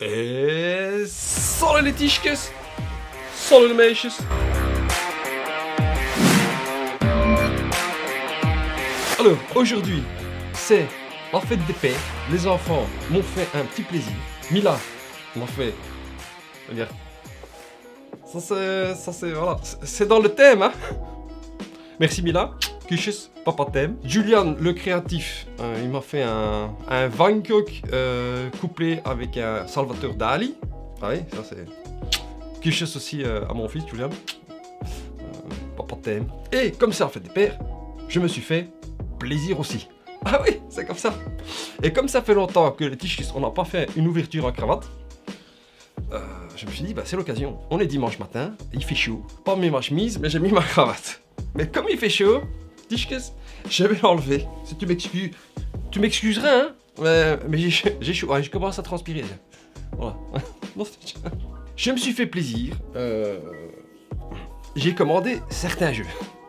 Salut les tichkes. Salut les meisjes. Alors, aujourd'hui, c'est la fête des pères. Les enfants m'ont fait un petit plaisir. Mila m'a fait... Regarde. Ça c'est, voilà, c'est dans le thème, hein. Merci Mila. Kusjes, papa t'aime. Julian, le créatif, il m'a fait un Van Gogh couplé avec un Salvador Dali. Ah oui, ça c'est... Kusjes aussi à mon fils, Julian. Papa t'aime. Et comme ça, en fait des pères, je me suis fait plaisir aussi. Ah oui, c'est comme ça. Et comme ça fait longtemps que les tichkes, on n'a pas fait une ouverture en cravate, je me suis dit, bah c'est l'occasion. On est dimanche matin, il fait chaud. Pas mis ma chemise, mais j'ai mis ma cravate. Mais comme il fait chaud, tichkes, je vais l'enlever. Si tu m'excuses, tu m'excuseras, hein. Mais j'ai chaud, ouais, je commence à transpirer. Voilà. Je me suis fait plaisir. J'ai commandé certains jeux.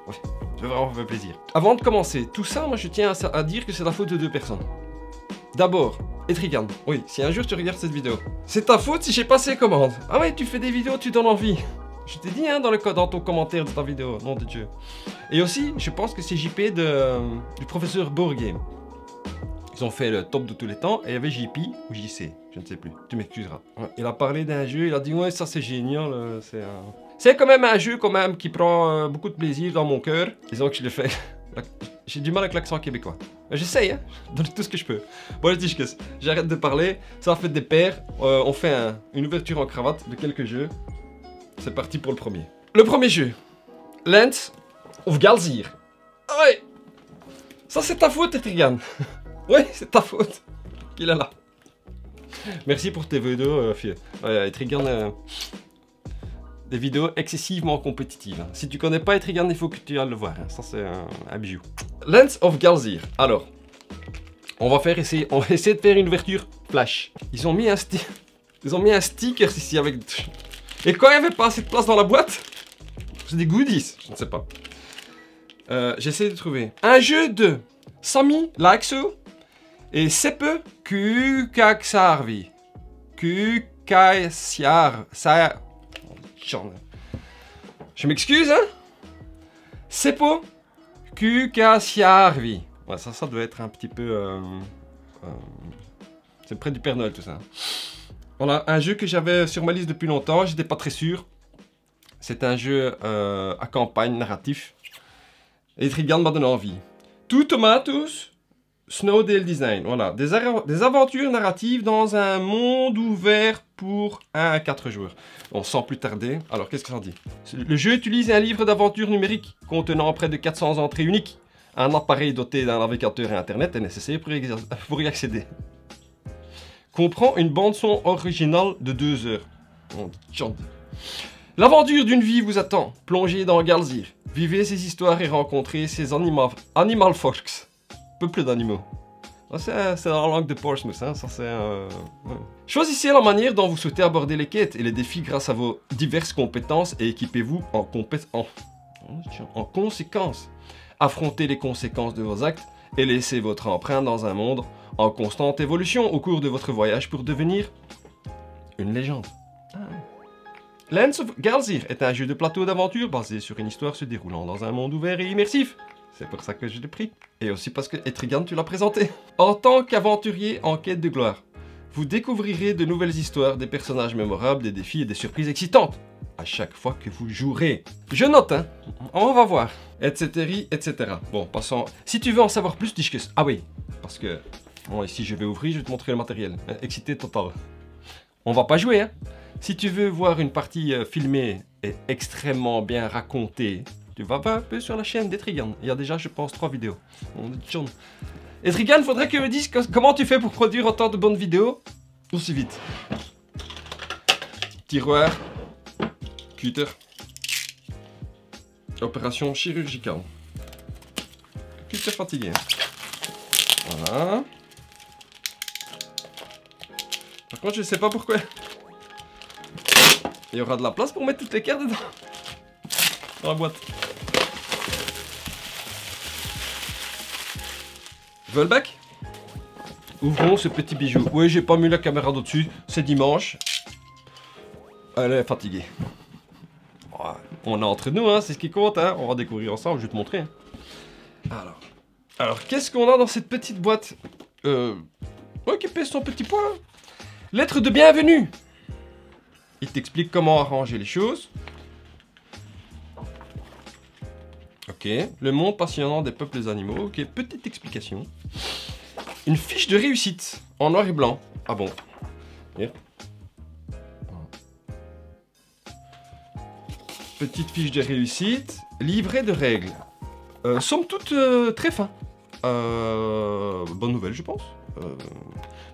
Ouais, ça m'a vraiment fait plaisir. Avant de commencer tout ça, moi je tiens à dire que c'est la faute de deux personnes. D'abord, Etrigan. Oui, si un jour tu regardes cette vidéo, c'est ta faute si j'ai passé commande. Ah ouais, tu fais des vidéos, tu donnes envie. Je t'ai dit hein, dans ton commentaire de ta vidéo, nom de Dieu. Et aussi, je pense que c'est JP du professeur Bourgame. Ils ont fait le top de tous les temps et il y avait JP ou JC, je ne sais plus, tu m'excuseras. Ouais, il a parlé d'un jeu, il a dit ouais ça c'est génial, c'est quand même un jeu quand même qui prend beaucoup de plaisir dans mon cœur. Disons que je le fais, j'ai du mal avec l'accent québécois. J'essaye, hein, je donne tout ce que je peux. Bon les tichkes, j'arrête de parler, ça a fait des pairs, on fait une ouverture en cravate de quelques jeux. C'est parti pour le premier. Le premier jeu, Lands of Galzir. Ah ouais, ça c'est ta faute Etrigan. Ouais, c'est ta faute qu'il est là. Merci pour tes vidéos, fille. Ouais, Etrigan, des vidéos excessivement compétitives. Si tu connais pas Etrigan, il faut que tu ailles le voir. Hein. Ça, c'est un bijou. Lands of Galzir. Alors, on va essayer de faire une ouverture flash. Ils ont mis un sticker ici avec... Et quand il n'y avait pas assez de place dans la boîte, c'est des goodies, je ne sais pas. J'essaie de trouver un jeu de Sami Laakso et Seppe Kukaksarvi. Kukaksiar. Je m'excuse, hein. Seppo Kukaksiarvi. Ouais, ça doit être un petit peu... c'est près du Père Noël tout ça. Voilà, un jeu que j'avais sur ma liste depuis longtemps, j'étais pas très sûr. C'est un jeu à campagne narratif. Et Etrigan m'a donné envie. Two Tomatoes, Snowdale Design. Voilà, des aventures narratives dans un monde ouvert pour 1 à 4 joueurs. Bon, sans plus tarder, alors qu'est-ce que ça dit? Le jeu utilise un livre d'aventure numérique contenant près de 400 entrées uniques. Un appareil doté d'un navigateur et internet est nécessaire pour y accéder. Comprend une bande-son originale de 2 heures. L'aventure d'une vie vous attend. Plongez dans Galzir. Vivez ces histoires et rencontrez ces animal folks. Peuple d'animaux. C'est dans la langue de Portsmouth, hein. Ça c'est... Ouais. Choisissez la manière dont vous souhaitez aborder les quêtes et les défis grâce à vos diverses compétences et équipez-vous en conséquence. Affrontez les conséquences de vos actes et laissez votre empreinte dans un monde en constante évolution au cours de votre voyage pour devenir une légende. Lands of Galzir est un jeu de plateau d'aventure basé sur une histoire se déroulant dans un monde ouvert et immersif. C'est pour ça que je l'ai pris. Et aussi parce que Etrigan, tu l'as présenté. En tant qu'aventurier en quête de gloire, vous découvrirez de nouvelles histoires, des personnages mémorables, des défis et des surprises excitantes à chaque fois que vous jouerez. Je note, hein. On va voir. Etc. etc. Bon, passons. Si tu veux en savoir plus, tichkes. Ah oui, parce que... Bon, ici, je vais ouvrir, je vais te montrer le matériel. Excité total. On va pas jouer, hein. Si tu veux voir une partie filmée et extrêmement bien racontée, tu vas un peu sur la chaîne d'Etrigan. Il y a déjà, je pense, 3 vidéos. Etrigan, faudrait que tu me dises comment tu fais pour produire autant de bonnes vidéos aussi vite. Tiroir. Cutter. Opération chirurgicale. Cutter fatigué. Voilà. Par contre, je sais pas pourquoi. Il y aura de la place pour mettre toutes les cartes dedans. Dans la boîte. Volback. Ouvrons ce petit bijou. Oui, j'ai pas mis la caméra dessus. C'est dimanche. Elle est fatiguée. Ouais, on est entre nous, hein, c'est ce qui compte. Hein. On va découvrir ensemble, je vais te montrer. Hein. Alors qu'est-ce qu'on a dans cette petite boîte qui pèse son petit poids. Lettre de bienvenue. Il t'explique comment arranger les choses. Ok. Le monde passionnant des peuples et des animaux. Ok, petite explication. Une fiche de réussite en noir et blanc. Ah bon. Yeah. Petite fiche de réussite. Livret de règles. Somme toute très fin. Bonne nouvelle, je pense.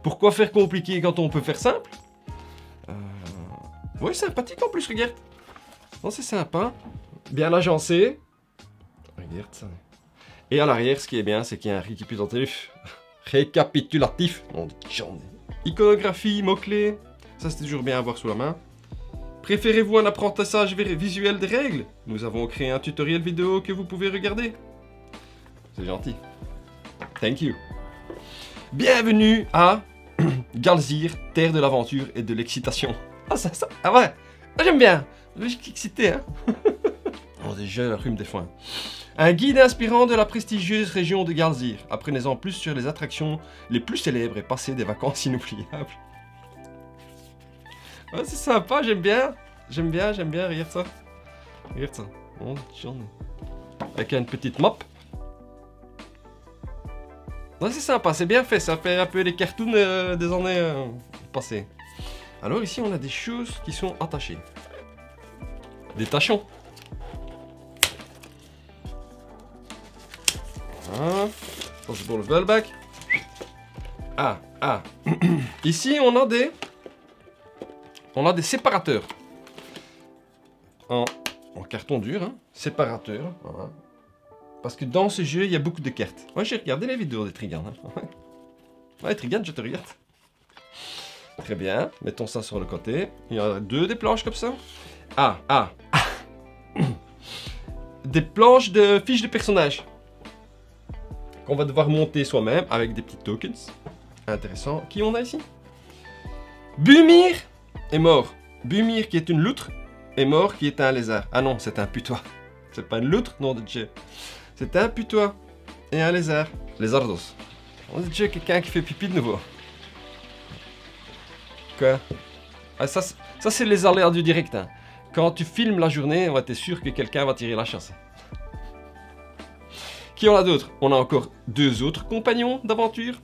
Pourquoi faire compliqué quand on peut faire simple? Oui, sympathique en plus, regarde. Non, c'est sympa. Bien agencé. Regarde ça. Et à l'arrière, ce qui est bien, c'est qu'il y a un récapitulatif. Récapitulatif. Iconographie, mots-clés. Ça, c'est toujours bien à voir sous la main. Préférez-vous un apprentissage visuel des règles? Nous avons créé un tutoriel vidéo que vous pouvez regarder. C'est gentil. Thank you. Bienvenue à Galzir, terre de l'aventure et de l'excitation. Ah, ça, ah ouais, j'aime bien. Je suis excité, hein. Oh, déjà, le rhume des foins. Un guide inspirant de la prestigieuse région de Galzir. Apprenez-en plus sur les attractions les plus célèbres et passez des vacances inoubliables. Ouais, c'est sympa, j'aime bien. J'aime bien, regarde ça. Regarde ça. Oh, j'en ai. Avec une petite map. Ouais, c'est sympa, c'est bien fait, ça fait un peu les cartoons des années passées. Alors ici, on a des choses qui sont attachées. Des tachons. Voilà. Ça, c'est pour le velback. Ici, on a des séparateurs. En carton dur, hein. Séparateurs. Voilà. Parce que dans ce jeu, il y a beaucoup de cartes. Moi, j'ai regardé les vidéos des Trigan. Hein. Ouais, Trigan, je te regarde. Très bien. Mettons ça sur le côté. Il y en a deux des planches comme ça. Des planches de fiches de personnages. Qu'on va devoir monter soi-même avec des petits tokens. Intéressant. Qui on a ici? Bumir est mort. Bumir qui est une loutre est mort qui est un lézard. Ah non, c'est un putois. C'est pas une loutre, non de Dieu. C'est un putois et un lézard. Lézardos. On dit déjà quelqu'un qui fait pipi de nouveau. Quoi? Ah, ça c'est les aléas du direct. Hein. Quand tu filmes la journée, t'es sûr que quelqu'un va tirer la chasse. Qui on a d'autres? On a encore deux autres compagnons d'aventure.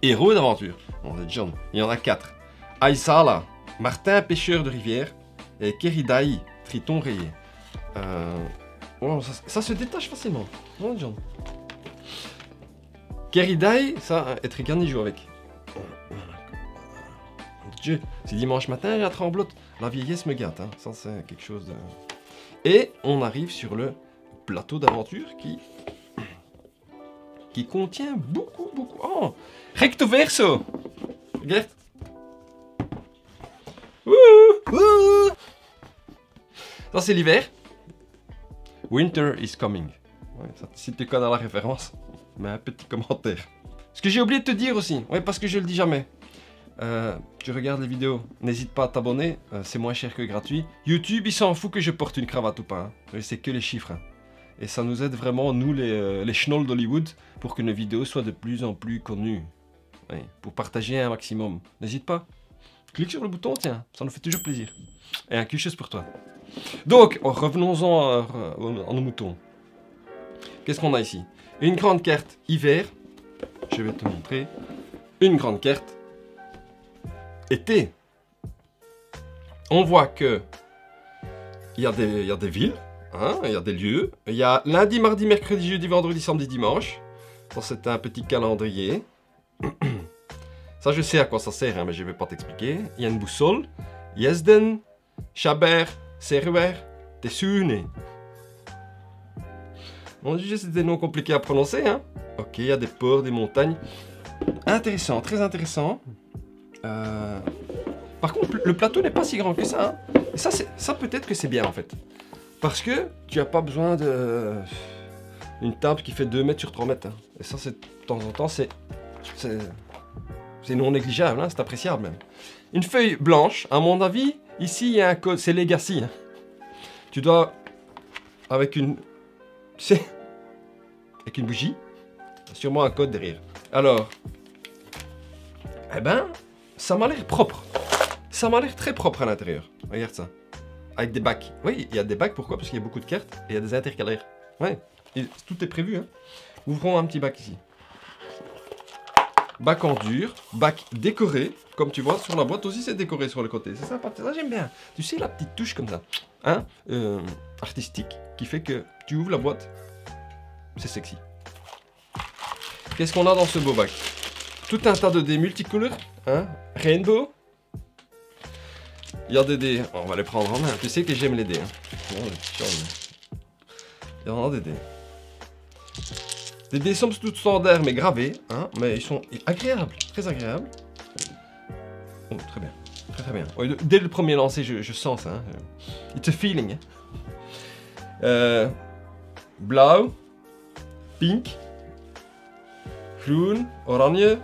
Héros d'aventure. On a John. Il y en a 4. Aïsala, Martin pêcheur de rivière. Et Keridai, triton rayé. Oh, ça se détache facilement. Non, John. Keridai, ça, Etrigan y joue avec. Dieu, c'est dimanche matin, la tremblote. La vieillesse me gâte, hein. Ça c'est quelque chose de... Et on arrive sur le plateau d'aventure qui contient beaucoup... Oh, recto verso. Regarde. Ça c'est l'hiver. Winter is coming. Ouais, ça, si tu connais la référence, mets un petit commentaire. Ce que j'ai oublié de te dire aussi, ouais, parce que je le dis jamais. Tu regardes les vidéos, n'hésite pas à t'abonner, c'est moins cher que gratuit. YouTube, il s'en fout que je porte une cravate ou pas, hein. C'est que les chiffres. Hein. Et ça nous aide vraiment, nous les schnolls d'Hollywood, pour que nos vidéos soient de plus en plus connues. Ouais, pour partager un maximum. N'hésite pas. Clique sur le bouton, tiens, ça nous fait toujours plaisir. Et un quelque chose pour toi. Donc, revenons-en à nos moutons. Qu'est-ce qu'on a ici? Une grande carte hiver. Je vais te montrer. Une grande carte été. On voit que il y a des villes, hein, il y a des lieux. Il y a lundi, mardi, mercredi, jeudi, vendredi, samedi, dimanche. Ça, c'est un petit calendrier. Ça, je sais à quoi ça sert, hein, mais je ne vais pas t'expliquer. Il y a une boussole. Yesden, Chabert, Serwer, Tessune. Mon Dieu, c'est des noms compliqués à prononcer, hein. Ok, il y a des ports, des montagnes. Intéressant, très intéressant. Par contre, le plateau n'est pas si grand que ça. Hein. Et ça peut-être que c'est bien en fait. Parce que tu n'as pas besoin d'une table qui fait 2 mètres sur 3 mètres. Hein. Et ça, de temps en temps, C'est non négligeable, hein, c'est appréciable même. Une feuille blanche, à mon avis, ici il y a un code, c'est Legacy. Hein. Tu dois, avec une... Tu sais, avec une bougie, sûrement un code derrière. Alors, eh ben, ça m'a l'air propre. Ça m'a l'air très propre à l'intérieur. Regarde ça. Avec des bacs. Oui, il y a des bacs, pourquoi? Parce qu'il y a beaucoup de cartes et il y a des intercalaires. Ouais, et tout est prévu. Hein. Ouvrons un petit bac ici. Bac en dur, bac décoré. Comme tu vois, sur la boîte aussi, c'est décoré sur le côté. C'est sympa, ça j'aime bien. Tu sais, la petite touche comme ça, hein, artistique, qui fait que tu ouvres la boîte, c'est sexy. Qu'est-ce qu'on a dans ce beau bac? Tout un tas de dés multicouleurs, hein, rainbow. Il y a des dés, on va les prendre en main. Tu sais que j'aime les dés. Hein. Il y en a des dés. Des dés somme toute standards mais gravés, hein, mais ils sont agréables, très agréables. Oh, très bien, très bien. Oh, dès le premier lancer, je sens ça. Hein. It's a feeling. Hein. Blau, pink, groen, orange,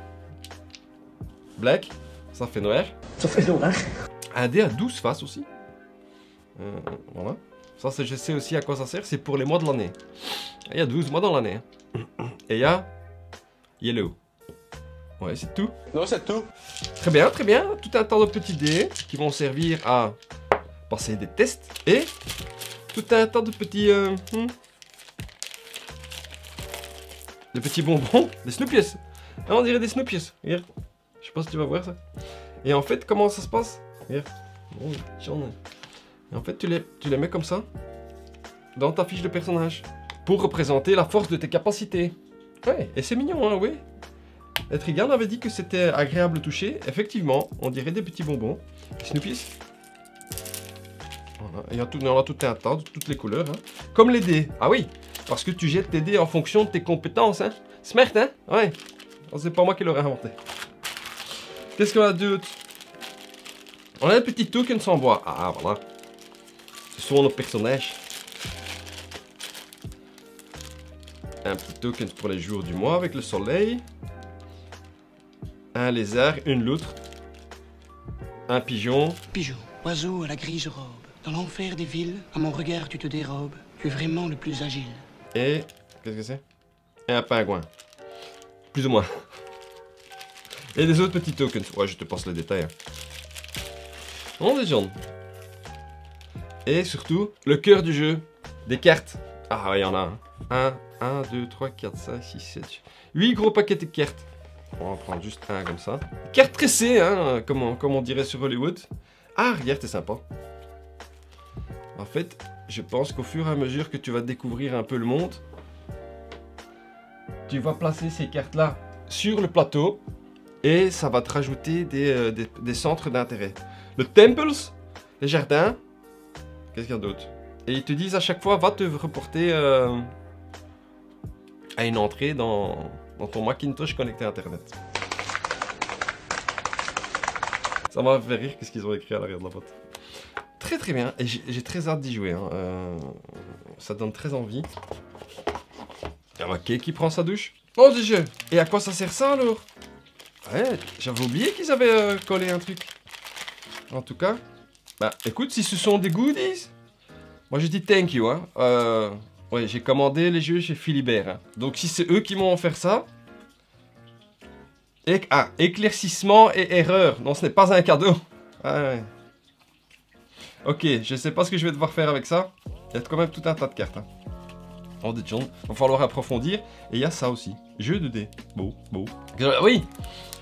black, ça fait noir. Ça fait noir. Un dé à 12 faces aussi. Voilà. Ça, je sais aussi à quoi ça sert, c'est pour les mois de l'année. Il y a 12 mois dans l'année. Hein. Et il y a yellow. Ouais, c'est tout. Non, c'est tout. Très bien, très bien. Tout un tas de petits dés qui vont servir à passer des tests. Et tout un tas de petits... de petits bonbons. Des Snoopies. Ah, on dirait des Snoopies. Regarde. Je sais pas si tu vas voir ça. Et en fait, comment ça se passe? Regarde. Oh, et en fait, tu les mets comme ça dans ta fiche de personnage pour représenter la force de tes capacités. Ouais, et c'est mignon, hein, oui. Etrigan avait dit que c'était agréable de toucher. Effectivement, on dirait des petits bonbons. Snoopies. Voilà, il y en a tout un tas, de toutes les couleurs. Hein. Comme les dés. Ah oui, parce que tu jettes tes dés en fonction de tes compétences. Hein. Smart, hein? Ouais. C'est pas moi qui l'aurais inventé. Qu'est-ce qu'on a d'autre? On a un petit token sans bois. Ah, voilà. Ce sont nos personnages. Un petit token pour les jours du mois avec le soleil. Un lézard, une loutre. Un pigeon. Pigeon, oiseau à la grise robe. Dans l'enfer des villes, à mon regard tu te dérobes. Tu es vraiment le plus agile. Et... qu'est-ce que c'est? Et un pingouin. Plus ou moins. Et des autres petits tokens. Ouais, je te passe les détails. Hein. On des jaunes. Et surtout, le cœur du jeu. Des cartes. Ah ouais, il y en a un. 1, 2, 3, 4, 5, 6, 7, 8 gros paquets de cartes. On va en prendre juste un comme ça. Carte tressée, hein, comme on dirait sur Hollywood. Ah, regarde, c'est sympa. En fait, je pense qu'au fur et à mesure que tu vas découvrir un peu le monde, tu vas placer ces cartes-là sur le plateau et ça va te rajouter des centres d'intérêt. Le temples, les jardins, qu'est-ce qu'il y a d'autre? Et ils te disent à chaque fois, va te reporter à une entrée dans ton Macintosh connecté à Internet. Ça m'a fait rire qu'est-ce qu'ils ont écrit à l'arrière de la boîte. Très très bien, et j'ai très hâte d'y jouer. Hein. Ça donne très envie. Il y a Mackay qui prend sa douche. Oh des jeux. Et à quoi ça sert ça alors? Ouais, j'avais oublié qu'ils avaient collé un truc. En tout cas, bah écoute, si ce sont des goodies, moi je dis thank you. Hein. Ouais, j'ai commandé les jeux chez Philibert. Hein. Donc si c'est eux qui m'ont offert ça... éclaircissement et erreur. Non, ce n'est pas un cadeau. Ah, ouais. Ok, je sais pas ce que je vais devoir faire avec ça. Il y a quand même tout un tas de cartes. Hein. Oh, des gens. Il va falloir approfondir. Et il y a ça aussi. Jeu de dés. Beau, beau. Oui.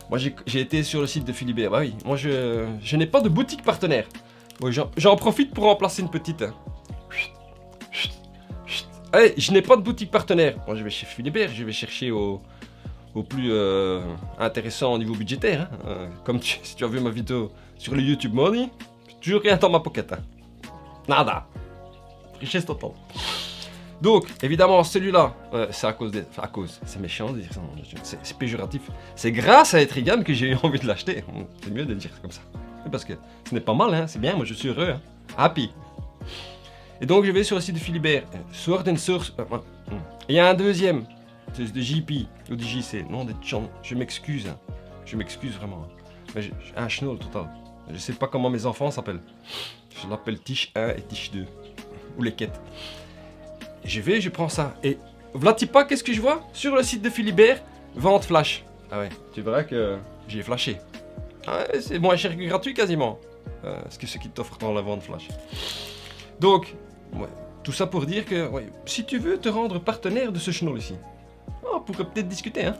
Moi, j'ai été sur le site de Philibert. Bah oui. Moi, je n'ai pas de boutique partenaire. Oui, j'en profite pour remplacer une petite. Hein. Allez, je n'ai pas de boutique partenaire. Moi, je vais chez Philibert. Je vais chercher au plus intéressant au niveau budgétaire. Hein. Comme si tu as vu ma vidéo sur le YouTube Money, toujours rien dans ma pocket. Hein. Nada. Richesse totale. Donc, évidemment, celui-là, c'est à cause des... Enfin, à cause, c'est méchant de dire ça. C'est péjoratif. C'est grâce à Etrigan que j'ai eu envie de l'acheter. C'est mieux de le dire comme ça. Parce que ce n'est pas mal, hein. C'est bien, moi je suis heureux. Hein. Happy. Et donc, je vais sur le site de Philibert. Sword and Source. Il y a un deuxième. C'est de JP ou de JC. Non, de Chan. Je m'excuse. Hein. Je m'excuse vraiment. Mais j'ai un schnoll total. Je sais pas comment mes enfants s'appellent. Je l'appelle Tiche 1 et Tiche 2. Ou les quêtes. Je prends ça. Et voilà pas qu'est-ce que je vois sur le site de Philibert, vente flash. Ah ouais, tu verras que j'ai flashé. Ah ouais, c'est moins cher que gratuit quasiment. Ce qui t'offre dans la vente flash. Donc, ouais, tout ça pour dire que ouais, si tu veux te rendre partenaire de ce schnoll ici, on pourrait peut-être discuter. Hein.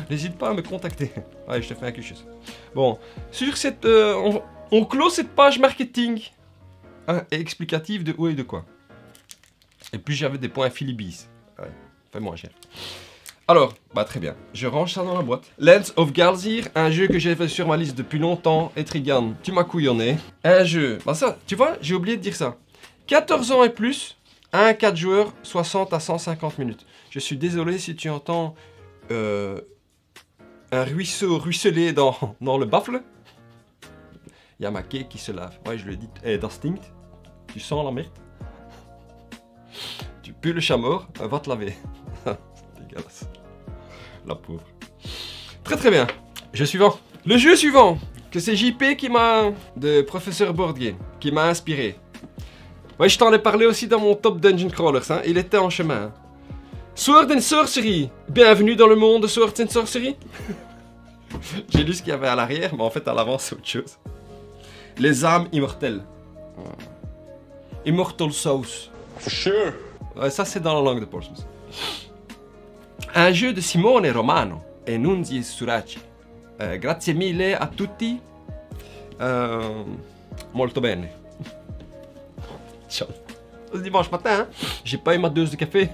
N'hésite pas à me contacter. Ouais, je te fais un quelque chose. Bon, sur cette... on clôt cette page marketing explicative de où et de quoi. Et puis j'avais des points Philibis. Ouais, fait moins cher. Alors, bah très bien. Je range ça dans la boîte. Lands of Galzir, un jeu que j'ai fait sur ma liste depuis longtemps. Etrigan, tu m'as couillonné. Un jeu... Bah ça, tu vois, j'ai oublié de dire ça. 14 ans et plus, 1 à 4 joueurs, 60 à 150 minutes. Je suis désolé si tu entends... un ruisseau ruisseler dans le baffle. Il y a ma quai qui se lave. Ouais, je lui ai dit, d'instinct, tu sens la merde. Tu pues le chat mort, va te laver. C'est dégueulasse. La pauvre. Très très bien. Jeu suivant. Le jeu suivant, que c'est JP qui m'a... de Professeur Board Game, qui m'a inspiré. Ouais, je t'en ai parlé aussi dans mon top Dungeon Crawlers, hein. Il était en chemin. Hein. Sword and Sorcery. Bienvenue dans le monde de Sword and Sorcery. J'ai lu ce qu'il y avait à l'arrière, mais en fait à l'avant c'est autre chose. Les âmes immortelles. Immortal Souls. For sure. Ouais, ça c'est dans la langue de Portsmouth. Un jeu de Simone Romano et Nunzi Suraci. Grazie mille a tutti. Molto bene. Ciao. C'est dimanche matin, hein. J'ai pas eu ma dose de café.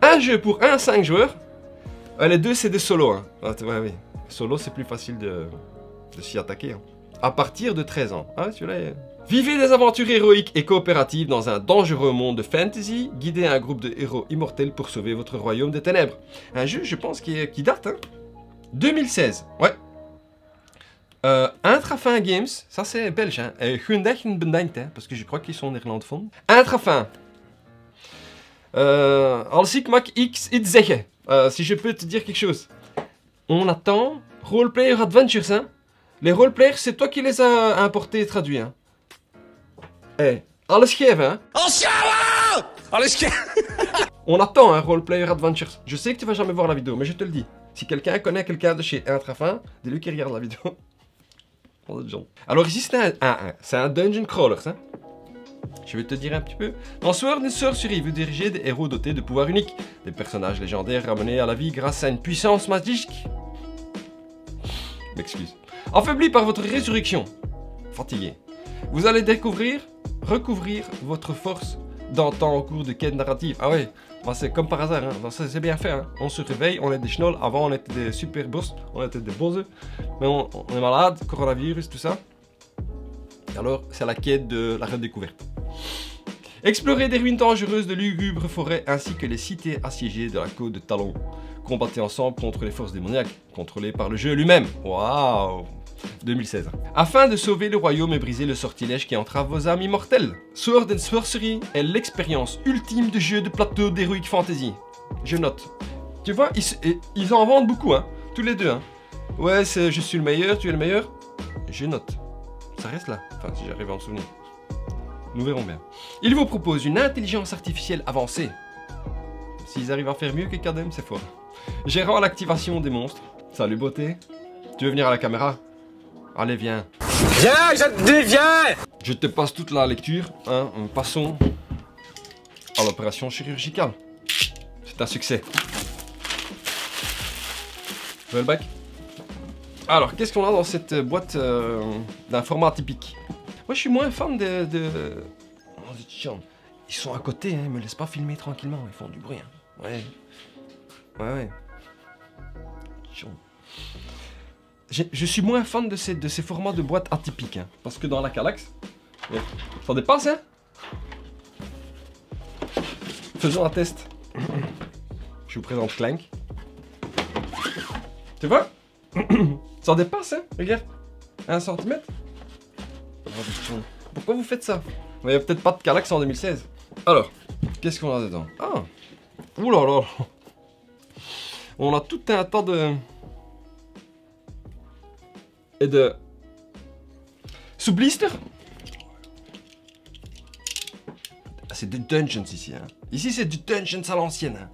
Un jeu pour 1 à 5 joueurs. Les deux c'est des solos. Hein. Ouais, oui. Solo c'est plus facile de s'y attaquer. Hein. À partir de 13 ans. Ah, celui-là est... Vivez des aventures héroïques et coopératives dans un dangereux monde de fantasy. Guidez un groupe de héros immortels pour sauver votre royaume des ténèbres. Un jeu, je pense, qui date. Hein. 2016. Ouais. Intrafin Games. Ça c'est belge. Hein. Parce que je crois qu'ils sont néerlandophones. Intrafin. Als ik mag iets zeggen. Si je peux te dire quelque chose. On attend Roleplayer Adventures, hein. Les roleplayers, c'est toi qui les as importés et traduits, hein. Eh, alles geven, hein. Alles geven. On attend un Roleplayer Adventures. Je sais que tu vas jamais voir la vidéo, mais je te le dis. Si quelqu'un connaît quelqu'un de chez Intrafin, dis-lui qu'il regarde la vidéo. Alors ici, c'est un Dungeon Crawlers, hein. Je vais te dire un petit peu. Dans Sword and Sorcery, vous dirigez des héros dotés de pouvoirs uniques. Des personnages légendaires ramenés à la vie grâce à une puissance magique. M'excuse. Affaibli par votre résurrection. Fatigué. Vous allez recouvrir votre force d'antan au cours de quêtes narratives. Ah ouais, bah c'est comme par hasard, hein. C'est bien fait. Hein. On se réveille, on est des schnolls. Avant, on était des super boss, on était des bons œufs. Mais on est malade, coronavirus, tout ça. Et alors, c'est la quête de la redécouverte. Explorez des ruines dangereuses de lugubres forêts ainsi que les cités assiégées de la côte de Talon. Combattez ensemble contre les forces démoniaques, contrôlées par le jeu lui-même. Waouh! 2016. Afin de sauver le royaume et briser le sortilège qui entrave vos âmes immortelles. Sword and Sorcery est l'expérience ultime de jeu de plateau d'Heroic Fantasy. Je note. Tu vois, ils en vendent beaucoup, hein. Tous les deux, hein. Ouais, je suis le meilleur, tu es le meilleur. Je note. Ça reste là. Enfin, si j'arrive à en souvenir. Nous verrons bien. Il vous propose une intelligence artificielle avancée. S'ils arrivent à faire mieux que Kadem, c'est fort. Gérant l'activation des monstres. Salut beauté. Tu veux venir à la caméra? Allez, viens. Viens, je te dis, viens. Je te passe toute la lecture. Hein. Passons à l'opération chirurgicale. C'est un succès. Welbeck. Alors, qu'est-ce qu'on a dans cette boîte d'un format atypique? Moi, je suis moins fan de... Oh, ils sont à côté, hein, ils me laissent pas filmer tranquillement, ils font du bruit. Hein. Ouais. Ouais. Je suis moins fan de ces formats de boîtes atypiques, hein, parce que dans la Kallax, ça dépasse, hein. Faisons un test. Je vous présente Clank. Tu vois? Ça dépasse, hein. Regarde. 1 cm. Pourquoi vous faites ça? Il n'y a peut-être pas de Kallax en 2016. Alors, qu'est-ce qu'on a dedans? Ah. Ouh là là. On a tout un tas de... Et de... Sous blister. C'est du Dungeons ici. Hein. Ici, c'est du Dungeons à l'ancienne. Hein.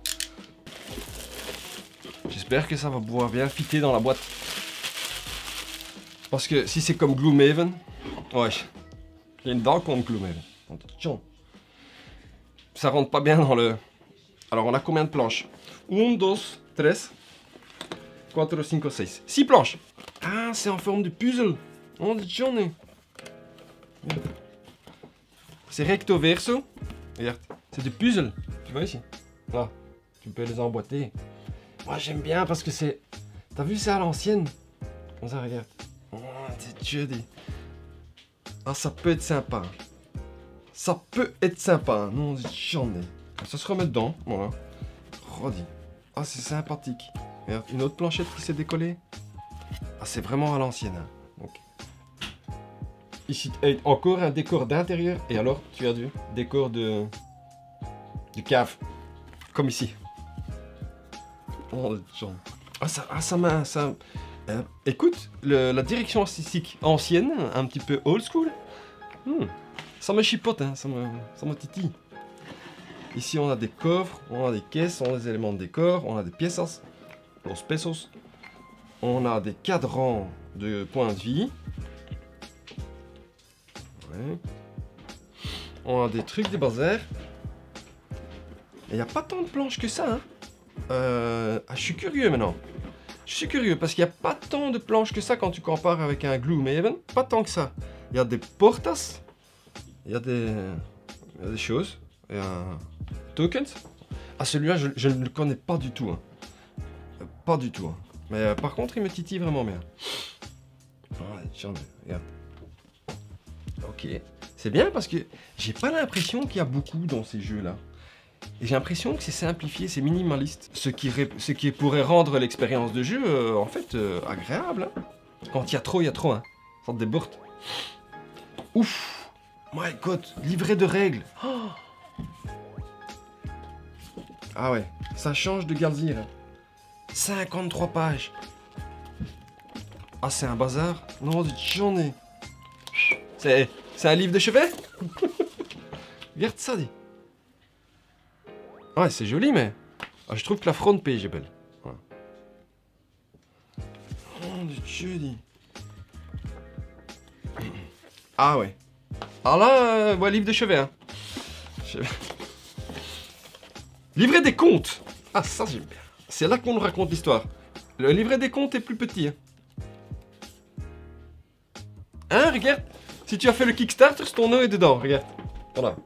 J'espère que ça va pouvoir bien fitter dans la boîte. Parce que si c'est comme Gloomhaven... Ouais. J'ai une dent contre Gloomhaven. Ça rentre pas bien dans le... Alors, on a combien de planches? 1, 2, 3, 4, 5, 6. 6 planches. Ah, c'est en forme de puzzle. Oh, j'en ai. C'est recto verso. Regarde, c'est des puzzles. Tu vois ici? Là, tu peux les emboîter. Moi, j'aime bien parce que c'est... T'as vu, c'est à l'ancienne. Comme ça, regarde. Oh, c'est joli. Ah, ça peut être sympa. Ça peut être sympa. Non, j'en ai. Ça se remet dedans. Voilà. Redis. Ah, c'est sympathique. Regarde, une autre planchette qui s'est décollée. Ah, c'est vraiment à l'ancienne. Hein. Donc. Ici, encore un décor d'intérieur. Et alors, tu as du décor de cave. Comme ici. Oh, ça m'a... écoute, la direction artistique ancienne, un petit peu old school. Ça me chipote, hein, ça me titille. Ici, on a des coffres, on a des caisses, on a des éléments de décor, on a des piezas, los pesos. On a des cadrans de points de vie. Ouais. On a des trucs, des bazars. Et il n'y a pas tant de planches que ça. Hein. Je suis curieux maintenant. Je suis curieux parce qu'il n'y a pas tant de planches que ça quand tu compares avec un Gloomhaven. Pas tant que ça. Il y a des portas. Il y a des choses. Il y a tokens. Ah, celui-là, je ne le connais pas du tout. Hein. Pas du tout. Hein. Mais par contre, il me titille vraiment bien. Regarde. Ok. C'est bien parce que j'ai pas l'impression qu'il y a beaucoup dans ces jeux-là. Et j'ai l'impression que c'est simplifié, c'est minimaliste. Ce qui pourrait rendre l'expérience de jeu, en fait, agréable. Hein. Quand il y a trop, hein. Ça te déborde. Ouf. My God, livret de règles. Oh. Ah ouais, ça change de Galzir. 53 pages. Ah, c'est un bazar. Non, j'en ai. C'est un livre de chevet. Regarde ça, dis. Ouais, c'est joli, mais... Ah, je trouve que la front page est belle. Ouais. Oh, Dieu, dis. Ah ouais. Ah là, ouais, livre de chevet, hein. Livret des comptes. Ah, ça, j'aime bien. C'est là qu'on nous raconte l'histoire. Le livret des comptes est plus petit. Hein, regarde. Si tu as fait le Kickstarter, ton nom est dedans. Regarde. Voilà.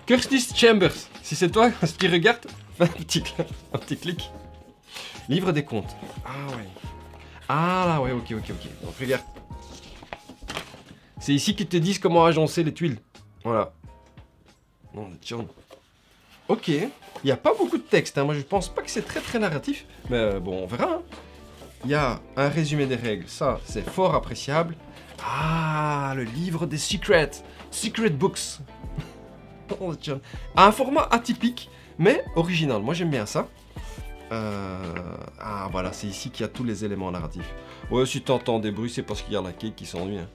Curtis Chambers. Si c'est toi, si tu regardes, fais un petit clic. Livre des comptes. Ah ouais. Ah là, ouais, ok. Donc regarde. C'est ici qu'ils te disent comment agencer les tuiles. Voilà. Non, tiens. Ok. Il n'y a pas beaucoup de texte. Hein. Moi, je pense pas que c'est très narratif. Mais bon, on verra. Hein. Il y a un résumé des règles. Ça, c'est fort appréciable. Ah, le livre des secrets. Secret books. Oh, un format atypique, mais original. Moi, j'aime bien ça. Ah, voilà. C'est ici qu'il y a tous les éléments narratifs. Ouais, si tu entends des bruits, c'est parce qu'il y a la Kate qui s'ennuie. Hein.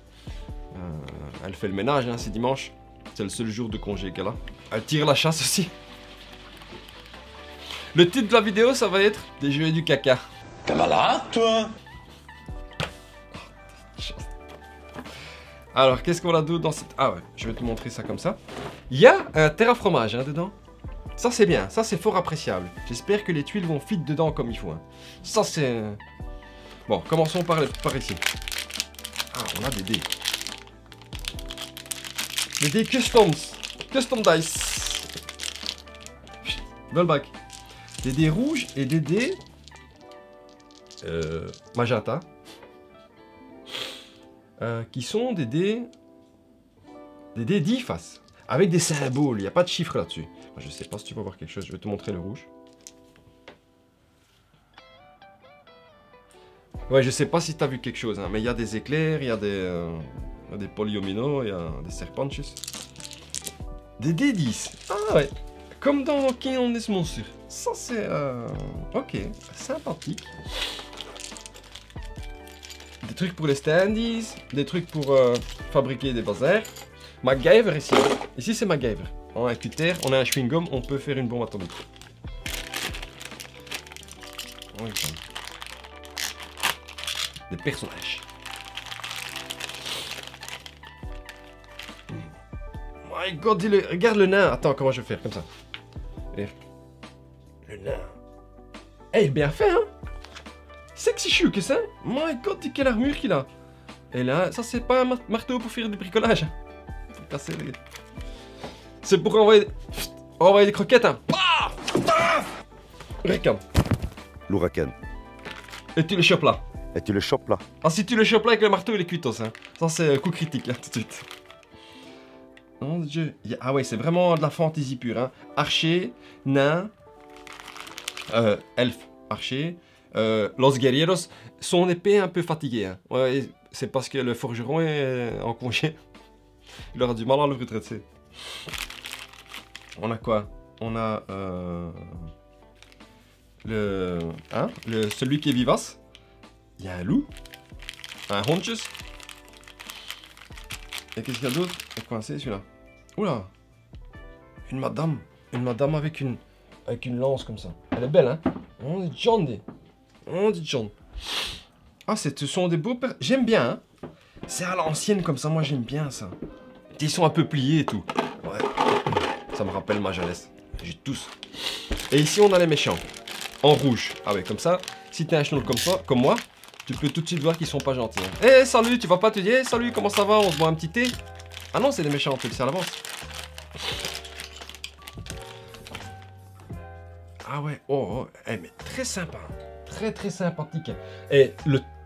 Elle fait le ménage, hein, c'est dimanche. C'est le seul jour de congé qu'elle a. Elle tire la chasse aussi. Le titre de la vidéo, ça va être « Des jeux et du caca ». T'es malade, toi? Alors, qu'est-ce qu'on a d'autre dans cette... Ah ouais, je vais te montrer ça comme ça. Il y a un terrafromage hein, dedans. Ça, c'est bien. Ça, c'est fort appréciable. J'espère que les tuiles vont fit dedans comme il faut. Hein. Ça, c'est... Bon, commençons par ici. Ah, on a des dés. Des dés customs. Custom dice. Rollback. Des dés rouges et des dés... magenta. Qui sont des dés 10 faces. Avec des symboles. Il n'y a pas de chiffres là-dessus. Je sais pas si tu peux voir quelque chose. Je vais te montrer le rouge. Ouais, je sais pas si tu as vu quelque chose. Hein, mais il y a des éclairs, il y a des polyomino, il y a des serpentus. Des D10. Ah ouais. Comme dans King on is Monster. Ça c'est... ok, sympathique. Des trucs pour les standees, des trucs pour fabriquer des bazars. MacGyver ici. Ici c'est MacGyver. On a un cutter, on a un chewing-gum, on peut faire une bombe atomique. Okay. Des personnages. My god, regarde le nain. Attends, comment je vais faire comme ça. Le nain. Eh, bien fait, hein. Sexy chou que ça. My god, quelle armure qu'il a. Et là, ça c'est pas un marteau pour faire du bricolage. Faut casser les... C'est pour envoyer des croquettes, hein. Huracan. L'ouracan. Et tu le chopes là. Et tu le chopes là. Ah, si tu le chopes là avec le marteau, il est cuitos, hein. Ça c'est coup critique, là, tout de suite. Oh Dieu. Ah ouais, c'est vraiment de la fantasy pure, hein. Archer, nain, elfe, archer, Los Guerrieros, son épée est un peu fatiguée, hein. Ouais, c'est parce que le forgeron est en congé. Il aura du mal à le retraiter. On a quoi? On a celui qui est vivace. Il y a un loup, un honchus. Et qu'est-ce qu'il y a d'autre? Il est coincé celui-là. Oula! Une madame avec une lance comme ça. Elle est belle, hein? On dit John. On dit John. Ah, ce sont des beaux... J'aime bien, hein? C'est à l'ancienne comme ça, moi j'aime bien ça. Ils sont un peu pliés et tout. Ouais. Ça me rappelle ma jeunesse. J'ai tous. Et ici on a les méchants. En rouge. Ah ouais, comme ça, si t'es un chenol comme ça, comme moi, tu peux tout de suite voir qu'ils sont pas gentils. Eh, hey, salut, tu vas pas te dire, salut, comment ça va? On se boit un petit thé? Ah non, c'est des méchants, on peut le faire à l'avance. Ah ouais, oh, hey, mais très sympa. Très sympathique. Et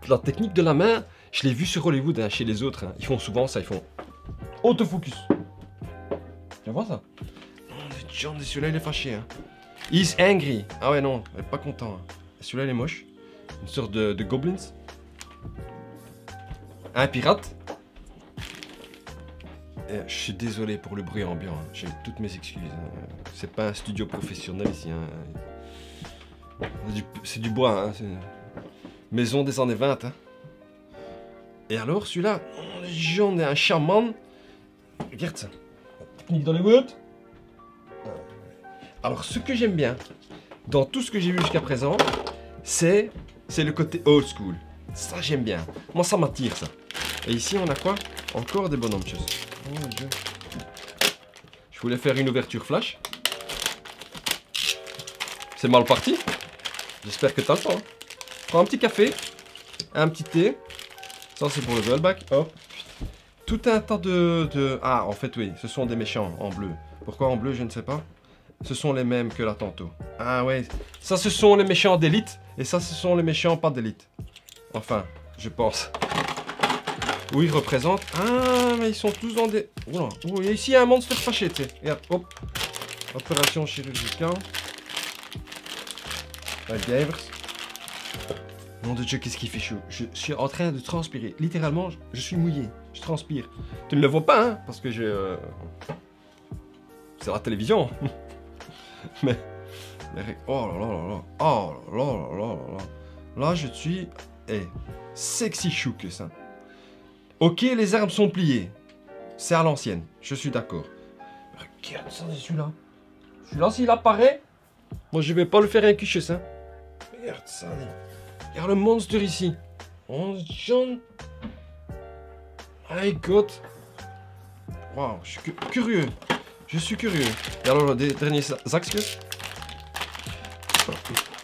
la technique de la main, je l'ai vu sur Hollywood, hein, chez les autres. Hein. Ils font souvent ça, ils font autofocus. Tu vois ça? John, celui-là il est fâché. Hein. He's angry. Ah ouais, non, il est pas content. Hein. Celui-là il est moche. Une sorte de goblins. Un pirate. Et je suis désolé pour le bruit ambiant. Hein. J'ai toutes mes excuses. Hein. C'est pas un studio professionnel ici. Hein. C'est du bois. Hein. Maison des années 20. Hein. Et alors, celui-là, John est un chaman. Regarde ça. Technique d'Hollywood. Alors, ce que j'aime bien, dans tout ce que j'ai vu jusqu'à présent, c'est le côté old school. Ça, j'aime bien. Moi, ça m'attire, ça. Et ici, on a quoi? Encore des bonhommes. Oh mon Dieu. Je voulais faire une ouverture flash. C'est mal parti. J'espère que t'as le temps. Hein. Prends un petit café, un petit thé. Ça, c'est pour le rollback. Hop. Tout un tas de... Ah, en fait, oui. Ce sont des méchants en bleu. Pourquoi en bleu, je ne sais pas. Ce sont les mêmes que là tantôt. Ah ouais. Ça, ce sont les méchants d'élite. Et ça, ce sont les méchants pas d'élite. Enfin, je pense. Où ils représentent... Ah, mais ils sont tous dans des... Oula. Oh, ici, il y a un monstre fâché, tu sais. Regarde, hop. Opération chirurgicale. MacGyver. Mon Dieu, qu'est-ce qui fait chaud. Je suis en train de transpirer. Littéralement, je suis mouillé. Je transpire. Tu ne le vois pas, hein, parce que je... C'est la télévision. mais... Oh là là là là. Oh là là là là là. Là, je suis... sexy chou que ça. Ok, les armes sont pliées. C'est à l'ancienne. Je suis d'accord. Regarde ça, c'est celui-là. Celui-là, s'il apparaît... Moi, je vais pas le faire un cuche, ça. Regarde ça. Regarde le monstre ici. Oh, John. My God. Waouh, je suis curieux. Je suis curieux. Et alors, les derniers Zaxxus.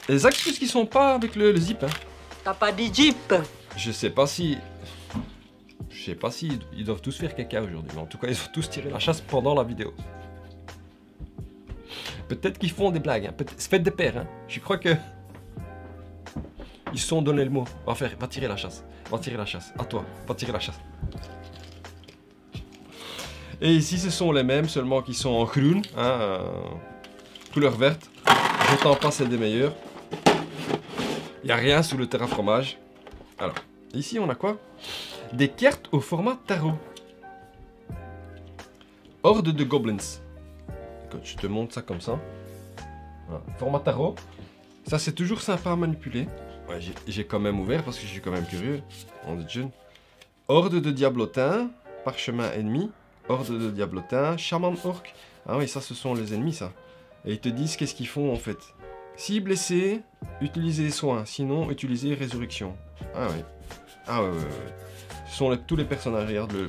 Les Zaxxus qui sont pas avec le zip. Hein. T'as pas dit Jeep? Je sais pas si... Je sais pas si ils doivent tous faire caca aujourd'hui. Mais en tout cas, ils ont tous tiré la chasse pendant la vidéo. Peut-être qu'ils font des blagues. Hein. Faites des paires. Hein. Je crois que... Ils se sont donné le mot. Va tirer la chasse. Va tirer la chasse. À toi. Va tirer la chasse. Et ici, ce sont les mêmes, seulement qui sont en groen. Hein, couleur verte. Je t'en passe, c'est des meilleurs. Il n'y a rien sous le terrain fromage. Alors, ici, on a quoi? Des cartes au format tarot. Horde de goblins. Quand je te montre ça comme ça. Voilà. Format tarot. Ça, c'est toujours sympa à manipuler. Ouais, j'ai quand même ouvert parce que je suis quand même curieux. On est jeune. Horde de diablotins. Parchemin ennemi. Horde de diablotins. Chaman orc. Ah oui, ça, ce sont les ennemis, ça. Et ils te disent qu'est-ce qu'ils font, en fait. Si blessé, utilisez soins. Sinon, utilisez résurrection. Ah oui. Ah ouais. Ce sont tous les personnages. Regarde le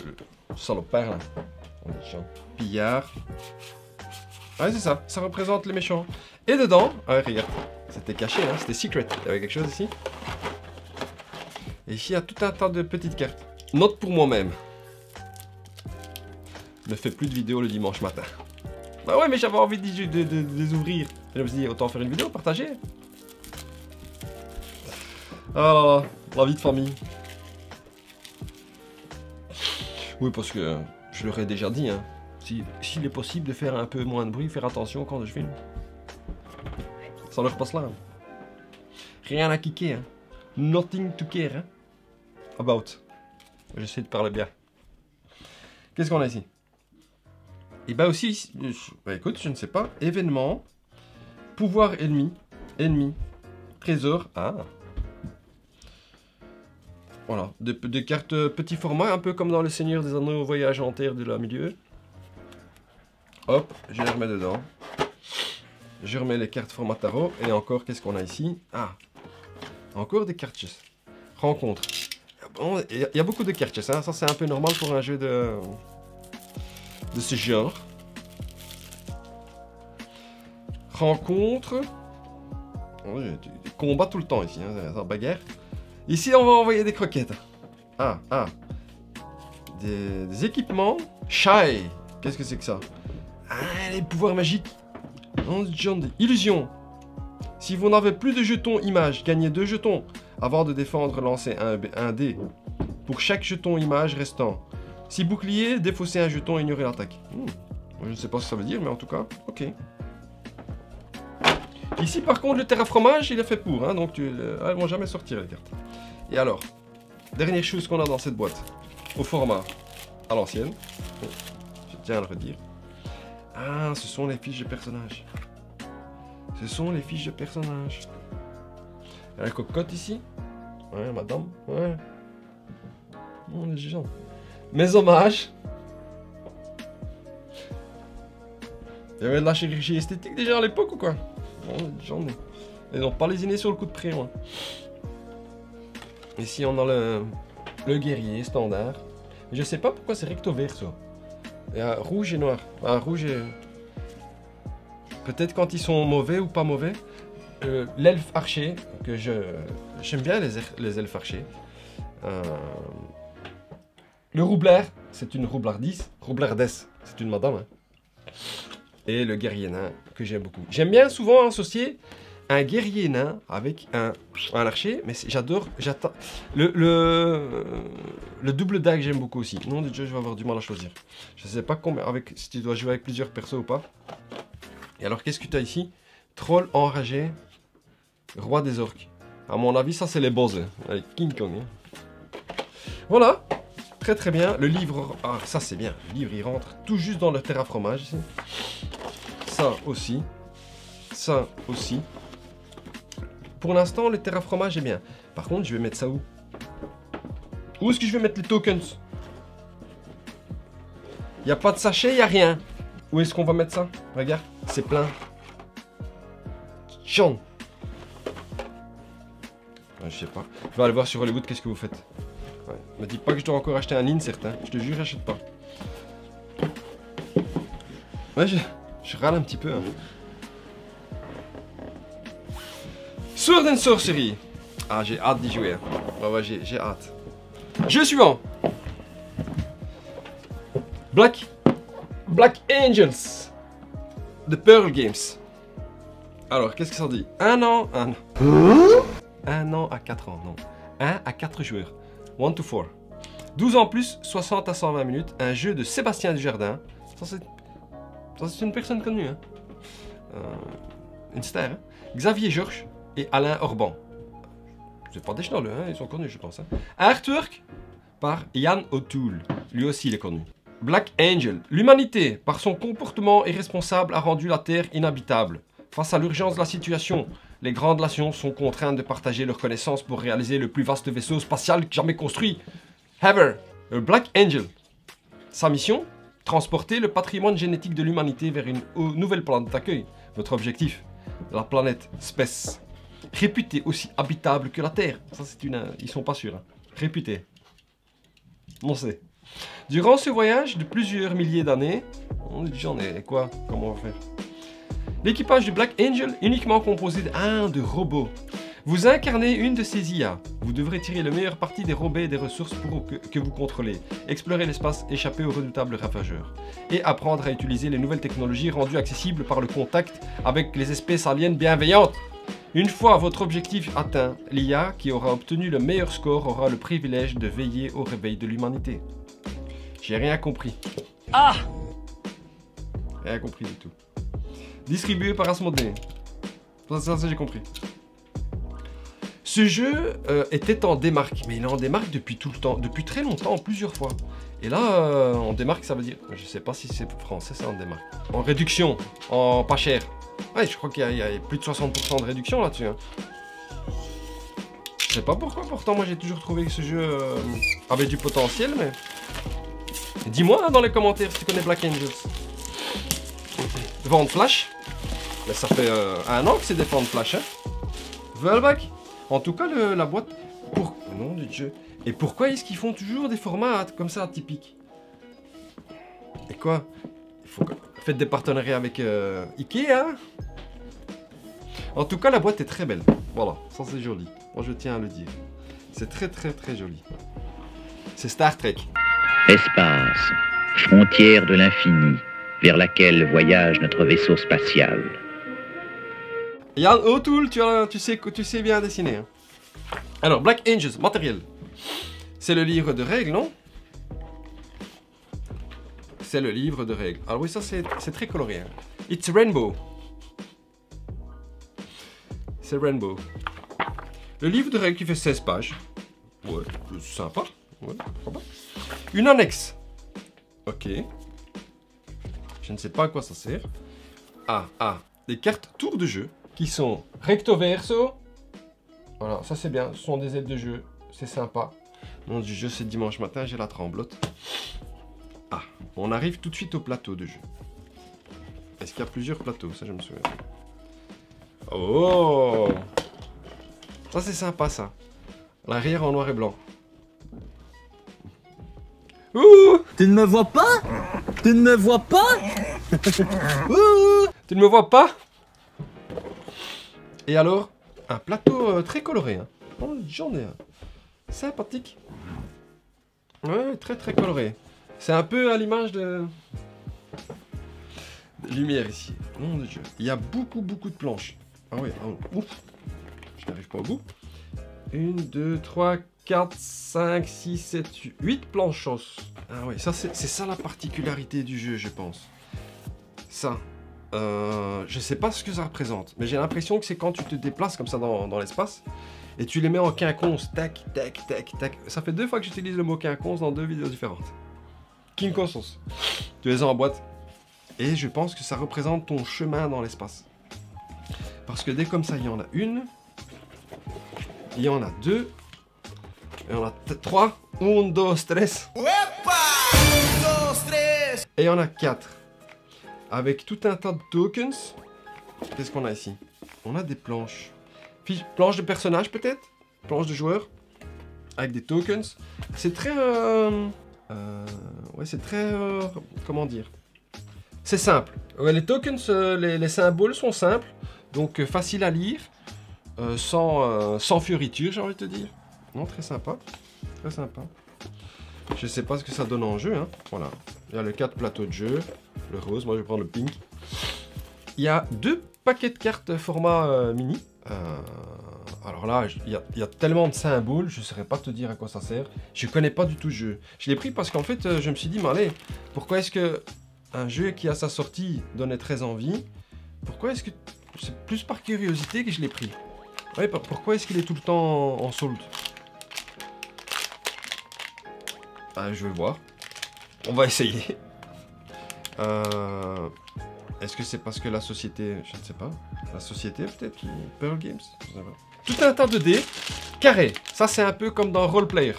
salopard, là. On est chiant. Pillard. Ouais, c'est ça. Ça représente les méchants. Et dedans... Ouais, regarde. C'était caché, hein. C'était secret. Il y avait quelque chose ici. Et ici, il y a tout un tas de petites cartes. Note pour moi-même. Ne fais plus de vidéos le dimanche matin. Bah ouais, mais j'avais envie de les ouvrir. Je me suis dit, autant faire une vidéo, partager. Ah là là, la vie de famille. Oui, parce que je leur ai déjà dit, hein. S'il est possible de faire un peu moins de bruit, faire attention quand je filme. Ça leur passe là. Hein. Rien à kicker. Hein. Nothing to care. Hein. About. J'essaie de parler bien. Qu'est-ce qu'on a ici? Et bah aussi, bah écoute, je ne sais pas. Événement. Pouvoir ennemi. Ennemi. Trésor. Ah. Voilà. Des cartes petit format, un peu comme dans le Seigneur des Anneaux, Voyage en terre de la milieu. Hop, je les remets dedans. Je remets les cartes format tarot. Et encore, qu'est-ce qu'on a ici? Ah. Encore des cartes chess. Rencontre. Bon, il y a beaucoup de cartes chess. Hein. Ça, c'est un peu normal pour un jeu de ce genre. Rencontre. Oh, des combats tout le temps ici. Hein. C'est bagarre. Ici, on va envoyer des croquettes. Ah. Des équipements. Shy. Qu'est-ce que c'est que ça? Ah, les pouvoirs magiques. Illusion. Si vous n'avez plus de jetons image, gagnez 2 jetons. Avant de défendre, lancez un dé. Pour chaque jeton image restant. Si bouclier, défaussez un jeton et ignorez l'attaque. Je ne sais pas ce que ça veut dire, mais en tout cas, ok. Ici, par contre, le terrafromage, il est fait pour. Hein, donc, elles vont jamais sortir, les cartes. Et alors, dernière chose qu'on a dans cette boîte. Au format à l'ancienne. Je tiens à le redire. Ah, ce sont les fiches de personnages. Ce sont les fiches de personnages. Il y a la cocotte ici. Ouais, madame. Ouais. Oh, les gens. Mes hommages. Il y avait de la chirurgie esthétique déjà à l'époque ou quoi? J'en ai. Ils n'ont pas lésiné sur le coup de près, moi. Ici, on a le guerrier standard. Je sais pas pourquoi c'est recto verso. Il y a rouge et noir. Ah, rouge et... Peut-être quand ils sont mauvais ou pas mauvais. L'elfe archer, que j'aime bien les elfes archers. Le roublard, c'est une roublardise. Roublardesse, c'est une madame. Hein. Et le guerrier nain, que j'aime beaucoup. J'aime bien souvent associer un guerrier nain avec un archer, mais j'adore, j'attends. Le double dague, j'aime beaucoup aussi. Non, déjà, je vais avoir du mal à choisir. Je sais pas combien, si tu dois jouer avec plusieurs persos ou pas. Et alors, qu'est-ce que tu as ici? Troll enragé, roi des orques. À mon avis, ça, c'est les boss. Avec King Kong. Hein. Voilà. Très très bien. Le livre, ah, ça c'est bien. Le livre, il rentre tout juste dans le terrafromage ici. Ça aussi. Ça aussi. Pour l'instant, le terrafromage est bien. Par contre, je vais mettre ça où? Où est-ce que je vais mettre les tokens? Il n'y a pas de sachet, il n'y a rien. Où est-ce qu'on va mettre ça? Regarde, c'est plein. John. Ouais, je sais pas. Je vais aller voir sur Hollywood, qu'est-ce que vous faites? Ouais. Me dis pas que je dois encore acheter un insert, hein. Je te jure, j'achète pas. Ouais, je râle un petit peu. Hein. Sword and Sorcery. Ah, j'ai hâte d'y jouer. Hein. Ouais, j'ai hâte. Jeu suivant. Black Angels. The Pearl Games. Alors, qu'est-ce que ça dit? 1 an, 1 an à 4 ans, non. 1 à 4 joueurs. 1 to 4. 12 ans plus, 60 à 120 minutes. Un jeu de Sébastien Dujardin. Ça, c'est une personne connue. Hein. Une star. Hein. Xavier Georges et Alain Orban. C'est pas des chenolles, hein, ils sont connus, je pense. Hein. Artwork par Yann O'Toole. Lui aussi, il est connu. Black Angel. L'humanité, par son comportement irresponsable, a rendu la Terre inhabitable. Face à l'urgence de la situation, les grandes nations sont contraintes de partager leurs connaissances pour réaliser le plus vaste vaisseau spatial jamais construit. Ever. Le Black Angel. Sa mission? Transporter le patrimoine génétique de l'humanité vers une nouvelle planète d'accueil. Votre objectif? La planète Space. Réputée aussi habitable que la Terre. Ça, c'est une... Ils sont pas sûrs. Hein. Réputée. On sait. Durant ce voyage de plusieurs milliers d'années... J'en ai quoi? Comment on va faire? L'équipage du Black Angel, uniquement composé de robots. Vous incarnez une de ces IA. Vous devrez tirer le meilleur parti des robots et des ressources que vous contrôlez, explorer l'espace, échapper aux redoutables ravageurs, et apprendre à utiliser les nouvelles technologies rendues accessibles par le contact avec les espèces aliens bienveillantes. Une fois votre objectif atteint, l'IA qui aura obtenu le meilleur score aura le privilège de veiller au réveil de l'humanité. J'ai rien compris. Ah! Rien compris du tout. Distribué par Asmodée. Ça j'ai compris. Ce jeu était en démarque, mais il est en démarque depuis tout le temps, depuis très longtemps, plusieurs fois. Et là, en démarque, ça veut dire, je sais pas si c'est français, ça en démarque. En réduction, en pas cher. Ouais, je crois qu'il y a plus de 60% de réduction là-dessus. Hein. Je sais pas pourquoi, pourtant moi j'ai toujours trouvé que ce jeu avait du potentiel, mais... Dis-moi hein, dans les commentaires si tu connais Black Angels. Vente Flash. Mais ça fait 1 an que c'est des ventes Flash, hein. Velback. En tout cas, la boîte... Nom du Dieu. Et pourquoi est-ce qu'ils font toujours des formats comme ça atypiques? Et quoi? Faites des partenariats avec Ikea, hein. En tout cas, la boîte est très belle. Voilà, ça c'est joli. Moi, je tiens à le dire. C'est très très très joli. C'est Star Trek. Espace, frontière de l'infini, vers laquelle voyage notre vaisseau spatial. Yann O'Toole, tu sais bien dessiner. Hein. Alors, Black Angels, matériel. C'est le livre de règles, non? C'est le livre de règles. Alors oui, ça c'est très coloré. Hein. It's Rainbow. C'est Rainbow. Le livre de règles qui fait 16 pages. Ouais, sympa. Ouais, pourquoi pas. Une annexe. Ok. Je ne sais pas à quoi ça sert. Des cartes tour de jeu qui sont recto verso. Voilà, ça c'est bien. Ce sont des aides de jeu. C'est sympa. Nom du jeu, c'est dimanche matin, j'ai la tremblote. Ah, on arrive tout de suite au plateau de jeu. Est-ce qu'il y a plusieurs plateaux? Ça, je me souviens. Oh! Ça, c'est sympa, ça. L'arrière en noir et blanc. Ouh! Tu ne me vois pas? Tu ne me vois pas? Tu ne me vois pas? Et alors, un plateau très coloré. Hein. Oh, j'en ai un. Sympathique. Ouais, très très coloré. C'est un peu à l'image de lumière ici. Nom de Dieu. Il y a beaucoup de planches. Ah oui, ouf. Je n'arrive pas au bout. 1, 2, 3, 4, 5, 6, 7, 8 planchos. Ah oui, ça c'est ça la particularité du jeu, je pense. Ça. Je sais pas ce que ça représente, mais j'ai l'impression que c'est quand tu te déplaces comme ça dans l'espace et tu les mets en quinconce, tac, tac, tac, tac. Ça fait 2 fois que j'utilise le mot quinconce dans 2 vidéos différentes. Quinconces. Tu les as en boîte. Et je pense que ça représente ton chemin dans l'espace. Parce que dès comme ça, il y en a une, il y en a 2, il y en a 3, 1, 2, 3. Et il y en a 4. Avec tout un tas de tokens. Qu'est-ce qu'on a ici? On a des planches. Planches de personnages peut-être? Planches de joueurs? Avec des tokens. C'est très... ouais, c'est très... comment dire? C'est simple. Ouais, les tokens, les symboles sont simples. Donc facile à lire. Sans fioriture, j'ai envie de te dire. Non, très sympa. Très sympa. Je sais pas ce que ça donne en jeu. Hein. Voilà. Il y a le 4 plateaux de jeu. Le rose, moi je vais prendre le pink. Il y a 2 paquets de cartes format mini. Alors là, il y a tellement de symboles, je ne saurais pas te dire à quoi ça sert. Je connais pas du tout le jeu. Je l'ai pris parce qu'en fait, je me suis dit, mais allez, pourquoi est-ce que un jeu qui à sa sortie donnait très envie, pourquoi est-ce que c'est plus par curiosité que je l'ai pris? Ouais, pourquoi est-ce qu'il est tout le temps en solde? Je vais voir. On va essayer. Est-ce que c'est parce que la société... Je ne sais pas. La société, peut-être? Pearl Games? Je sais pas. Tout un tas de dés. Carrés. Ça, c'est un peu comme dans Roleplayer.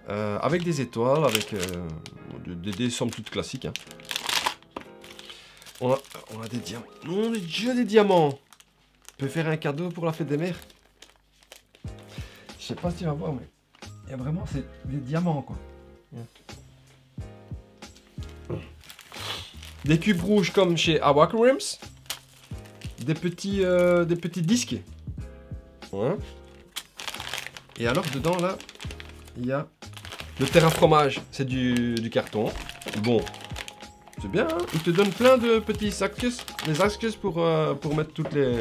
Avec des étoiles, avec des dés somme toute classiques. Hein. On a des diamants. On a déjà des diamants. On peut faire un cadeau pour la fête des mères. Je sais pas si tu vas voir, mais il y a vraiment des diamants, quoi. Des cubes rouges comme chez Awakrims. Des petits disques. Ouais. Et alors, dedans, là, il y a le terrain fromage. C'est du carton. Bon. C'est bien, hein. Il te donne plein de petits accus. Des accus pour mettre toutes les...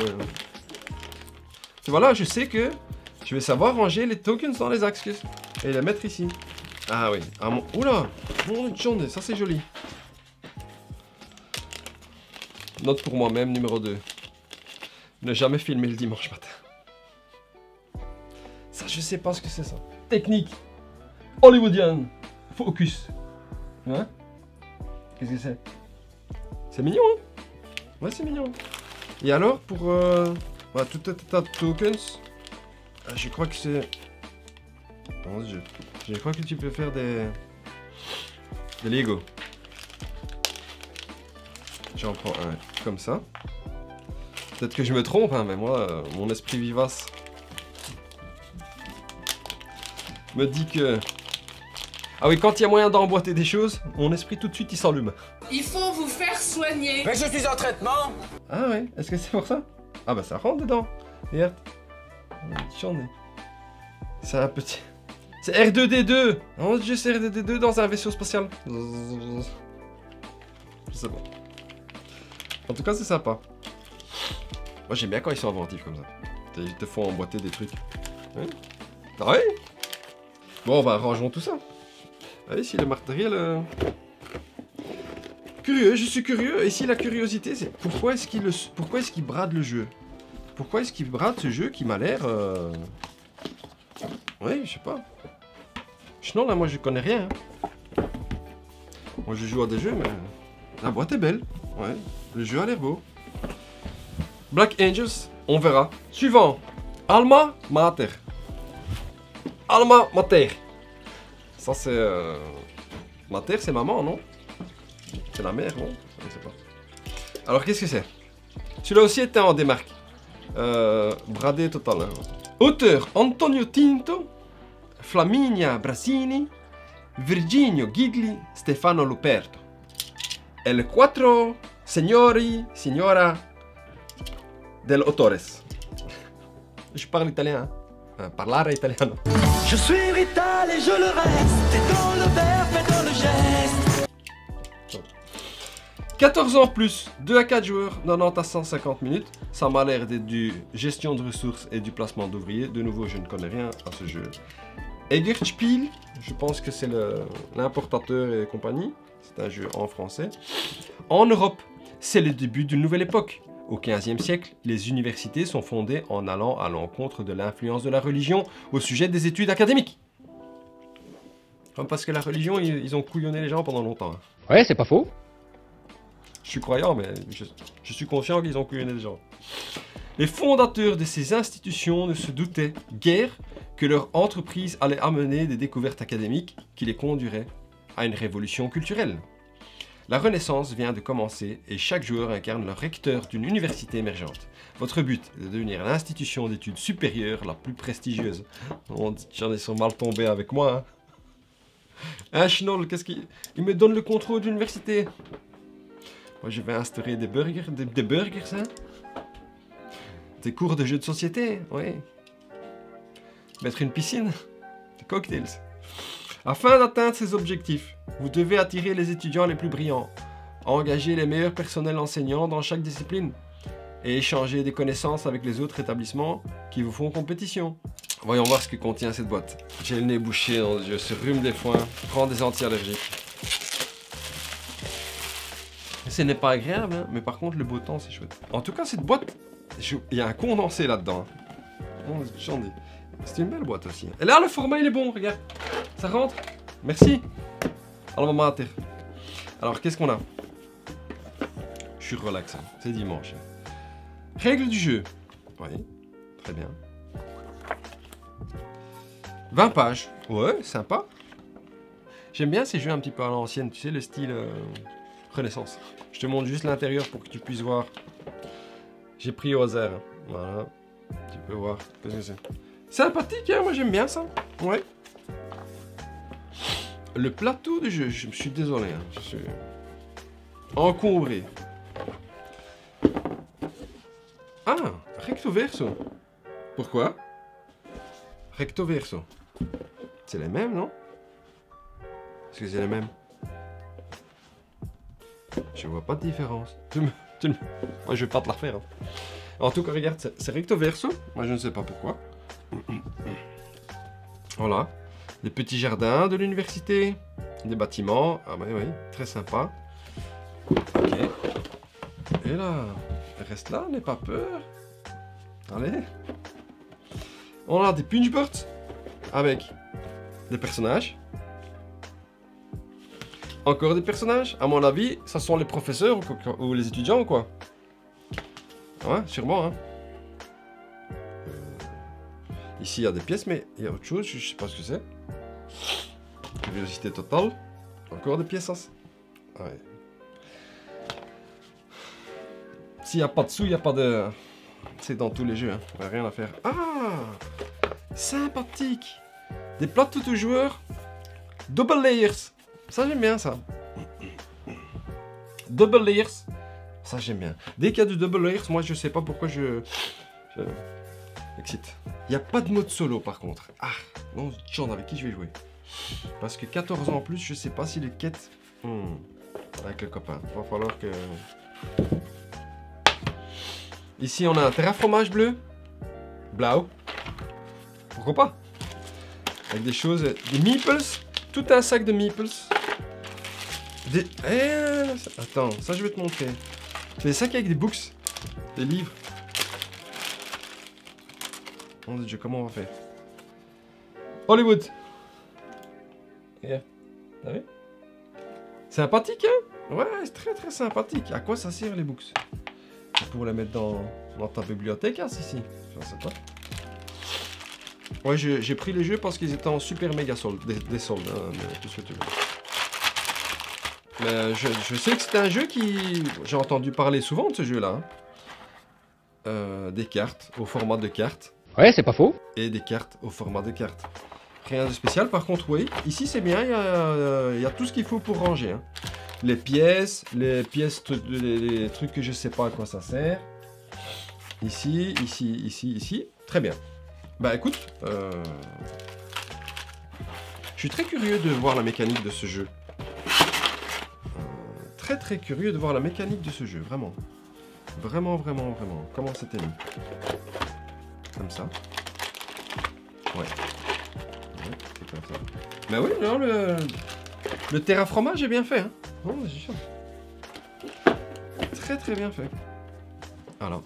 Et voilà, je sais que je vais savoir ranger les tokens dans les accus. Et les mettre ici. Ah oui. Ah, mon... Oula. Mon journée, ça c'est joli. Note pour moi-même, numéro 2. Ne jamais filmer le dimanche matin. Ça, je sais pas ce que c'est ça. Technique. Hollywoodienne. Focus. Hein? Qu'est-ce que c'est? C'est mignon, hein? Ouais, c'est mignon. Et alors, pour voilà, tout un tas de tokens, je crois que c'est... Mon Dieu. Je crois que tu peux faire des Lego. J'en prends un comme ça. Peut-être que je me trompe, hein, mais moi, mon esprit vivace me dit que... Ah oui, quand il y a moyen d'emboîter des choses, mon esprit tout de suite il s'allume. Il faut vous faire soigner. Mais je suis en traitement. Ah ouais, est-ce que c'est pour ça? Ah bah ça rentre dedans. Regarde. J'en ai. C'est un petit... C'est R2D2. Oh Dieu, c'est R2D2 dans un vaisseau spatial. C'est bon. En tout cas, c'est sympa. Moi, j'aime bien quand ils sont inventifs comme ça. Ils te font emboîter des trucs. Ouais. Ah ouais. Bon, bah, rangeons tout ça. Ah, ici, le matériel... Curieux, je suis curieux. Et ici, la curiosité, c'est pourquoi est-ce qu'il brade le jeu? Pourquoi est-ce qu'il brade ce jeu qui m'a l'air... Oui, je sais pas. Sinon, là, moi, je connais rien. Hein. Moi, je joue à des jeux, mais... La boîte est belle. Ouais, le jeu a l'air beau. Black Angels, on verra. Suivant. Alma Mater. Alma Mater. Ça, c'est... Mater, c'est maman, non? C'est la mère, non? Je ne sais pas. Alors, qu'est-ce que c'est? Celui-là aussi était en démarque. Bradé total. Hein. Auteur Antonio Tinto, Flaminia Brasini, Virginio Gigli, Stefano Luperto. El quattro signora del autores. Je parle italien. Hein. Parlare italiano. Je suis vital et je le reste, et dans le verbe et dans le geste. 14 ans plus, 2 à 4 joueurs, 90 à 150 minutes. Ça m'a l'air d'être du gestion de ressources et du placement d'ouvriers. De nouveau, je ne connais rien à ce jeu. Eggerspiel, je pense que c'est l'importateur et compagnie. C'est un jeu en français. En Europe, c'est le début d'une nouvelle époque. Au XVe siècle, les universités sont fondées en allant à l'encontre de l'influence de la religion au sujet des études académiques. Parce que la religion, ils ont couillonné les gens pendant longtemps. Hein. Ouais, c'est pas faux. Je suis croyant, mais je suis conscient qu'ils ont couillonné les gens. Les fondateurs de ces institutions ne se doutaient guère que leur entreprise allait amener des découvertes académiques qui les conduiraient à une révolution culturelle. La Renaissance vient de commencer et chaque joueur incarne le recteur d'une université émergente. Votre but est de devenir l'institution d'études supérieures la plus prestigieuse. J'en ai sont mal tombé avec moi. Hein. Un schnoll, qu'est-ce qu'il... Il me donne le contrôle de l'université. Moi, je vais instaurer des burgers, des burgers, hein. Des cours de jeux de société, oui. Mettre une piscine, des cocktails. Afin d'atteindre ces objectifs, vous devez attirer les étudiants les plus brillants, engager les meilleurs personnels enseignants dans chaque discipline et échanger des connaissances avec les autres établissements qui vous font compétition. Voyons voir ce que contient cette boîte. J'ai le nez bouché dans les yeux, ce rhume des foins, prends des anti-allergiques. Ce n'est pas agréable, hein, mais par contre le beau temps c'est chouette. En tout cas cette boîte, il y a un condensé là-dedans. Hein. C'est une belle boîte aussi. Et là le format il est bon, regarde. Ça rentre. Merci. Alma mater. Alors, qu'est-ce qu'on a? Je suis relax, hein. C'est dimanche. Règles du jeu. Oui, très bien. 20 pages. Ouais, sympa. J'aime bien ces jeux un petit peu à l'ancienne, tu sais, le style Renaissance. Je te montre juste l'intérieur pour que tu puisses voir. J'ai pris au hasard. Voilà. Tu peux voir. Qu'est-ce que c'est? Sympathique, hein, moi j'aime bien ça. Ouais. Le plateau de jeu, je suis désolé. Hein, je suis encombré. Ah, recto verso. Pourquoi? Recto verso. C'est les mêmes, non? Est-ce que c'est les mêmes? Je vois pas de différence. Moi, je vais pas te la refaire. Hein. En tout cas, regarde, c'est recto verso. Moi, je ne sais pas pourquoi. Voilà. Les petits jardins de l'université. Des bâtiments. Ah bah oui, très sympa. Ok. Et là, reste là, n'aie pas peur. Allez. On a des punchboards avec des personnages. Encore des personnages. À mon avis, ça sont les professeurs ou les étudiants ou quoi? Ouais, sûrement. Hein. Ici, il y a des pièces, mais il y a autre chose. Je sais pas ce que c'est. Curiosité totale. Encore des pièces. Ouais. S'il n'y a pas de sous, il n'y a pas de... C'est dans tous les jeux. Hein. Il n'y a rien à faire. Ah! Sympathique! Des plateaux de joueurs. Double layers. Ça, j'aime bien, ça. Double layers. Ça, j'aime bien. Dès qu'il y a du double layers, moi, je sais pas pourquoi je... Excite. Il n'y a pas de mode solo, par contre. Ah, non, genre avec qui je vais jouer. Parce que 14 ans en plus, je sais pas si les quêtes... avec le copain. Il va falloir que... Ici, on a un terraformage bleu. Blau. Pourquoi pas? Avec des choses... Des meeples. Tout un sac de meeples. Des... Attends, ça je vais te montrer. C'est des sacs avec des books. Des livres. Mon Dieu, comment on va faire? Hollywood. Regarde. T'as vu? Sympathique, hein? Ouais, c'est très très sympathique. À quoi ça sert les books? C'est pour les mettre dans ta bibliothèque, hein, ici. Je sais pas. Ouais, j'ai pris les jeux parce qu'ils étaient en super méga soldes, des soldes, hein, mais tout ce que tu veux. Mais je sais que c'était un jeu qui... J'ai entendu parler souvent de ce jeu-là. Hein. Des cartes au format de cartes. Ouais, c'est pas faux. Et des cartes au format de cartes. Rien de spécial, par contre, oui. Ici, c'est bien, il y a tout ce qu'il faut pour ranger. Hein. Les pièces, les trucs que je sais pas à quoi ça sert. Ici, ici, ici, ici. Très bien. Bah écoute, je suis très curieux de voir la mécanique de ce jeu. Très très curieux de voir la mécanique de ce jeu, vraiment. Vraiment, vraiment, vraiment. Comment c'était mis? Comme ça. Ouais. C'est comme ça. Bah oui, non, le terraformage est bien fait. Hein. Oh, c'est sûr. Très très bien fait. Alors.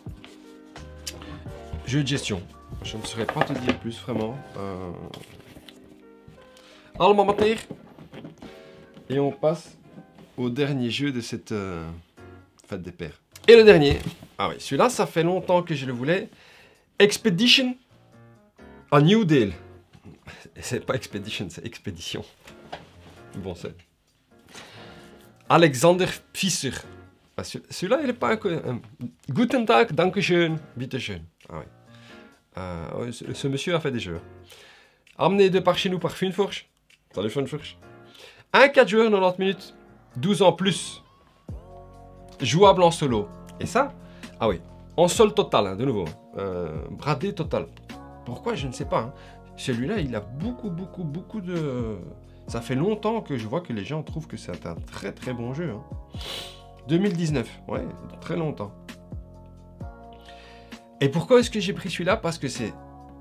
Jeu de gestion. Je ne saurais pas te dire plus, vraiment. Alma mater. Et on passe au dernier jeu de cette fête des pères. Et le dernier. Ah oui, celui-là, ça fait longtemps que je le voulais. Expedition à New Deal. C'est pas Expedition, c'est Expédition. Bon, c'est... Alexander Pfister. Ah, celui-là, il est pas... Guten Tag, dankeschön, bitteschön. Ah oui. Ce monsieur a fait des jeux. Amené de par chez nous par Funforge. Salut Funforge. 4 joueurs, 90 minutes. 12 ans plus. Jouable en solo. Et ça, ah oui, en sol total, hein, de nouveau. Bradé total. Pourquoi, je ne sais pas. Hein. Celui-là, il a beaucoup de... Ça fait longtemps que je vois que les gens trouvent que c'est un très très bon jeu. Hein. 2019, ouais, très longtemps. Et pourquoi est-ce que j'ai pris celui-là? Parce que c'est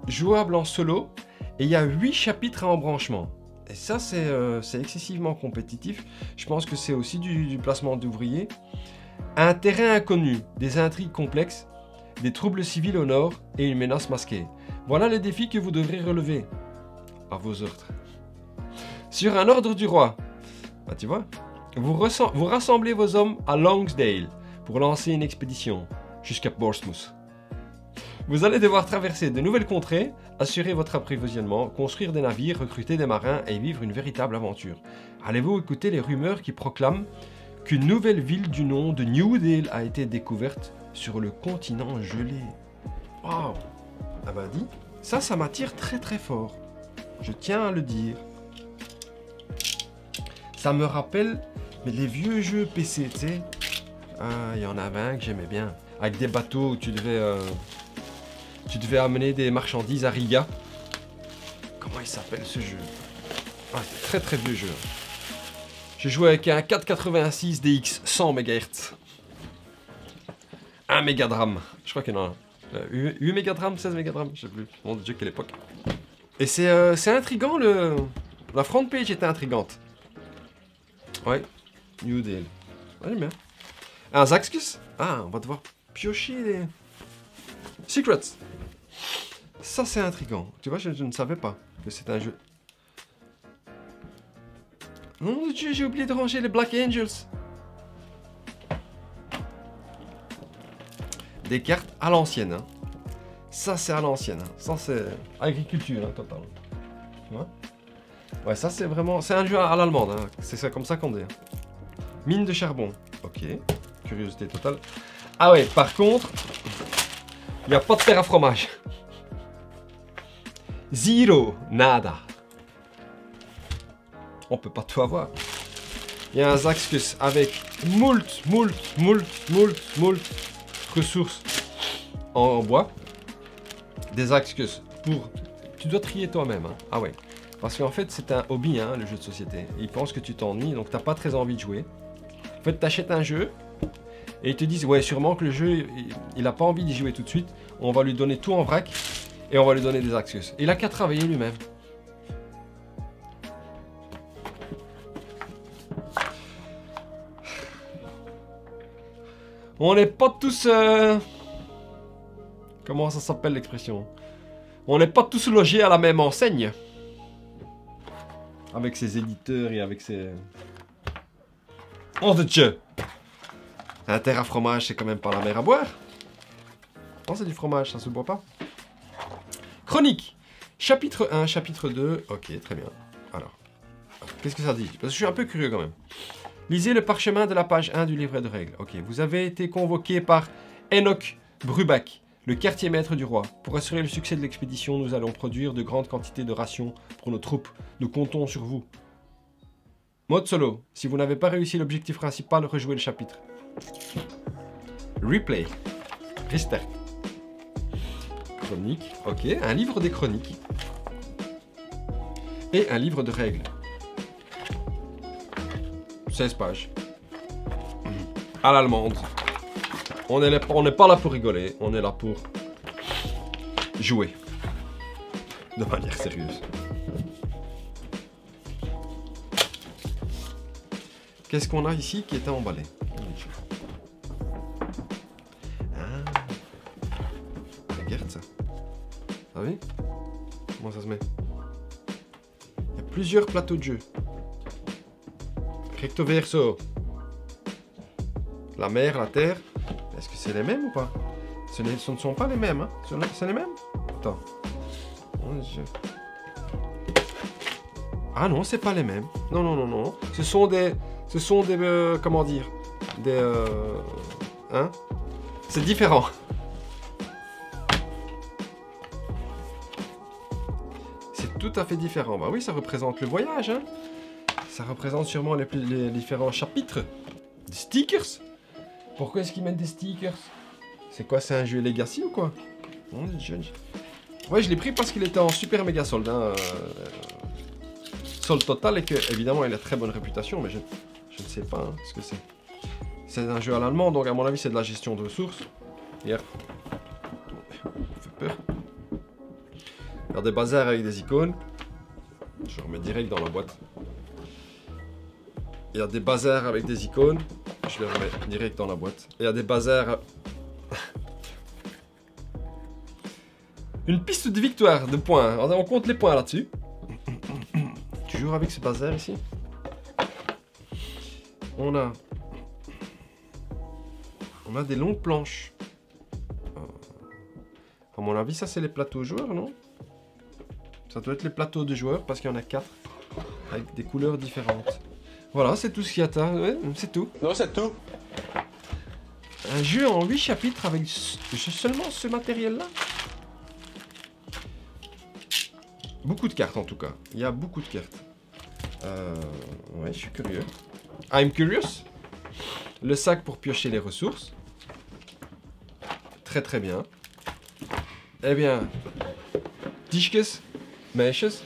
jouable en solo et il y a 8 chapitres à embranchement. Et ça, c'est excessivement compétitif. Je pense que c'est aussi du placement d'ouvriers. Un terrain inconnu, des intrigues complexes, des troubles civils au nord et une menace masquée. Voilà les défis que vous devrez relever. À vos ordres. Sur un ordre du roi. Ah, tu vois? Vous rassemblez vos hommes à Longsdale pour lancer une expédition jusqu'à Portsmouth. Vous allez devoir traverser de nouvelles contrées, assurer votre approvisionnement, construire des navires, recruter des marins et vivre une véritable aventure. Allez-vous écouter les rumeurs qui proclament qu'une nouvelle ville du nom de Newdale a été découverte sur le continent gelé? Waouh! Ah bah dis, ça m'attire très très fort. Je tiens à le dire. Ça me rappelle les vieux jeux PC, tu sais. Ah, il y en avait un que j'aimais bien. Avec des bateaux où tu devais amener des marchandises à Riga. Comment il s'appelle ce jeu? Ah, c'est très très vieux jeu. J'ai joué avec un 486 DX 100 MHz. Un mégadram. Je crois qu'il y en a 8 mégadram, 16 mégadram, je sais plus. Mon dieu, quelle époque. Et c'est intriguant, la front page était intrigante. Ouais, Newdale. Ouais, j'aime bien. Un Zaxxus. Ah, on va devoir piocher les... Secrets. Ça, c'est intriguant. Tu vois, je ne savais pas que c'était un jeu. Non, j'ai oublié de ranger les Black Angels. Des cartes à l'ancienne. Hein. Ça, c'est à l'ancienne. Hein. Ça, c'est agriculture, hein, total. Tu vois? Ouais, ça, c'est vraiment... C'est un jeu à l'allemande. Hein. C'est comme ça qu'on dit. Hein. Mine de charbon. Ok. Curiosité totale. Ah ouais, par contre... Il n'y a pas de terre à fromage. Zero. Nada. On peut pas tout avoir. Il y a un Zaxxus avec moult ressources en bois. Des Zaxxus pour... Tu dois trier toi-même. Hein. Ah ouais. Parce qu'en fait, c'est un hobby, hein, le jeu de société. Ils pensent que tu t'ennuies, donc t'as pas très envie de jouer. En fait, t'achètes un jeu et ils te disent, ouais, sûrement que le jeu, il a pas envie d'y jouer tout de suite. On va lui donner tout en vrac et on va lui donner des Zaxxus. Il a qu'à travailler lui-même. On n'est pas tous... Comment ça s'appelle l'expression? On n'est pas tous logés à la même enseigne. Avec ses éditeurs et avec ses... Oh de Dieu! Un terre à fromage, c'est quand même pas la mer à boire. Non, c'est du fromage, ça se boit pas. Chronique. Chapitre 1, chapitre 2. Ok, très bien. Alors, qu'est-ce que ça dit? Parce que je suis un peu curieux quand même. Lisez le parchemin de la page 1 du livret de règles. Ok, vous avez été convoqué par Enoch Brubach, le quartier maître du roi. Pour assurer le succès de l'expédition, nous allons produire de grandes quantités de rations pour nos troupes. Nous comptons sur vous. Mode solo. Si vous n'avez pas réussi l'objectif principal, rejouez le chapitre. Replay. Restart. Chronique. Ok, un livre des chroniques. Et un livre de règles. 16 pages. À l'allemande. On n'est pas là pour rigoler, on est là pour jouer. De manière sérieuse. Qu'est-ce qu'on a ici qui est emballé? Ah. Regarde ça. Ah oui? Comment ça se met? Il y a plusieurs plateaux de jeu. Recto verso. La mer, la terre. Est-ce que c'est les mêmes ou pas? Ce ne sont pas les mêmes, hein? C'est les mêmes? Attends. Ah non, c'est pas les mêmes. Non, non, non, non. Ce sont des comment dire? Des... Hein? C'est différent. C'est tout à fait différent. Bah oui, ça représente le voyage, hein? Ça représente sûrement les différents chapitres. Des stickers? Pourquoi est-ce qu'ils mettent des stickers? C'est quoi, c'est un jeu Legacy ou quoi? Ouais, je l'ai pris parce qu'il était en super méga solde. Hein. Solde total et que, évidemment, il a très bonne réputation, mais je ne sais pas hein, ce que c'est. C'est un jeu à l'allemand, donc à mon avis, c'est de la gestion de ressources. Hier. Ça fait peur. Il y a des bazars avec des icônes. Je remets direct dans la boîte. Il y a des bazars avec des icônes. Je les remets direct dans la boîte. Et il y a des bazars... Une piste de victoire de points. On compte les points là-dessus. Tu joues avec ce bazar ici? On a des longues planches. À mon avis, ça c'est les plateaux joueurs, non? Ça doit être les plateaux de joueurs parce qu'il y en a 4 avec des couleurs différentes. Voilà, c'est tout ce qu'il y a. Ouais, c'est tout. Non, c'est tout. Un jeu en 8 chapitres avec seulement ce matériel-là. Beaucoup de cartes en tout cas. Il y a beaucoup de cartes. Ouais, je suis curieux. I'm curious. Le sac pour piocher les ressources. Très très bien. Eh bien, Tischkes, Meisjes.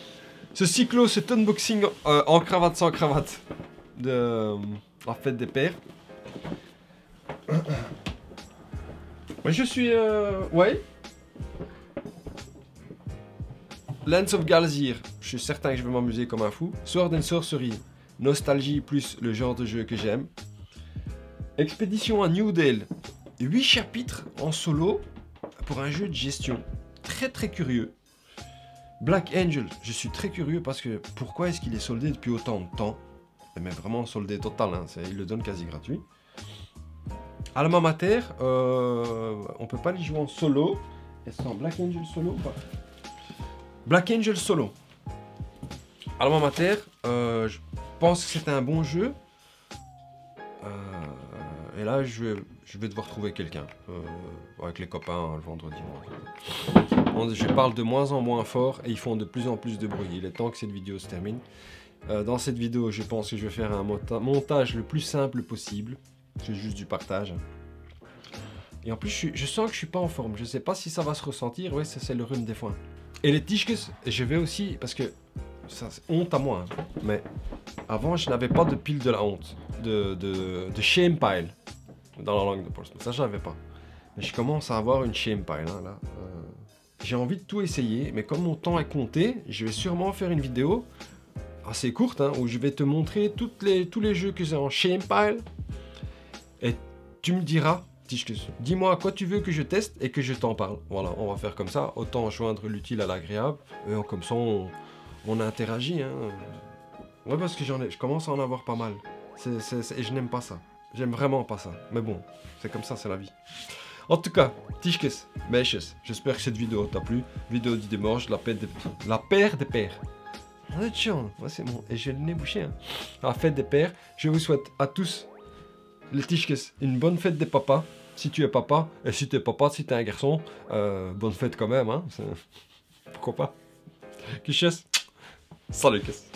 Ce cyclo, cet unboxing en cravate sans cravate de la fête des pères. Je suis... ouais. Lens of Galzir, je suis certain que je vais m'amuser comme un fou. Sword and Sorcery, nostalgie plus le genre de jeu que j'aime. Expédition à New Dale, 8 chapitres en solo pour un jeu de gestion. Très très curieux. Black Angel, je suis très curieux parce que pourquoi est-ce qu'il est soldé depuis autant de temps? Mais vraiment soldé total, hein, il le donne quasi gratuit. Alma Mater, on peut pas les jouer en solo. Est-ce qu'en Black Angel solo ou pas? Black Angel solo. Alma Mater, je pense que c'était un bon jeu. Et là, je vais devoir trouver quelqu'un. Avec les copains le vendredi. Je parle de moins en moins fort et ils font de plus en plus de bruit. Il est temps que cette vidéo se termine. Dans cette vidéo, je pense que je vais faire un montage le plus simple possible. C'est juste du partage. Et en plus, je sens que je suis pas en forme. Je sais pas si ça va se ressentir. Ouais, ça c'est le rhume des foins. Et les Tischkes, je vais aussi, parce que ça c'est honte à moi. Hein, mais avant, je n'avais pas de pile de la honte. De shame pile. Dans la langue de Portsmouth. Ça, je n'avais pas. Mais je commence à avoir une shame pile. Hein, là. J'ai envie de tout essayer. Mais comme mon temps est compté, je vais sûrement faire une vidéo assez courte. Hein, où je vais te montrer tous les jeux que j'ai en shame pile. Et tu me diras, dis-moi à quoi tu veux que je teste et que je t'en parle. Voilà, on va faire comme ça. Autant joindre l'utile à l'agréable. Comme ça, on interagit. Hein. Ouais, parce que je commence à en avoir pas mal. Et je n'aime pas ça. J'aime vraiment pas ça. Mais bon, c'est comme ça, c'est la vie. En tout cas, Tischkes, Meisjes, j'espère que cette vidéo t'a plu. Vidéo du dimanche, la paire des pères. Moi, c'est bon. Et j'ai le nez bouché. Hein. La fête des pères. Je vous souhaite à tous, les Tischkes, une bonne fête des papas. Si tu es papa, et si tu es papa, si tu es un garçon, bonne fête quand même. Hein. Pourquoi pas? Kisses. Salut, Kiss.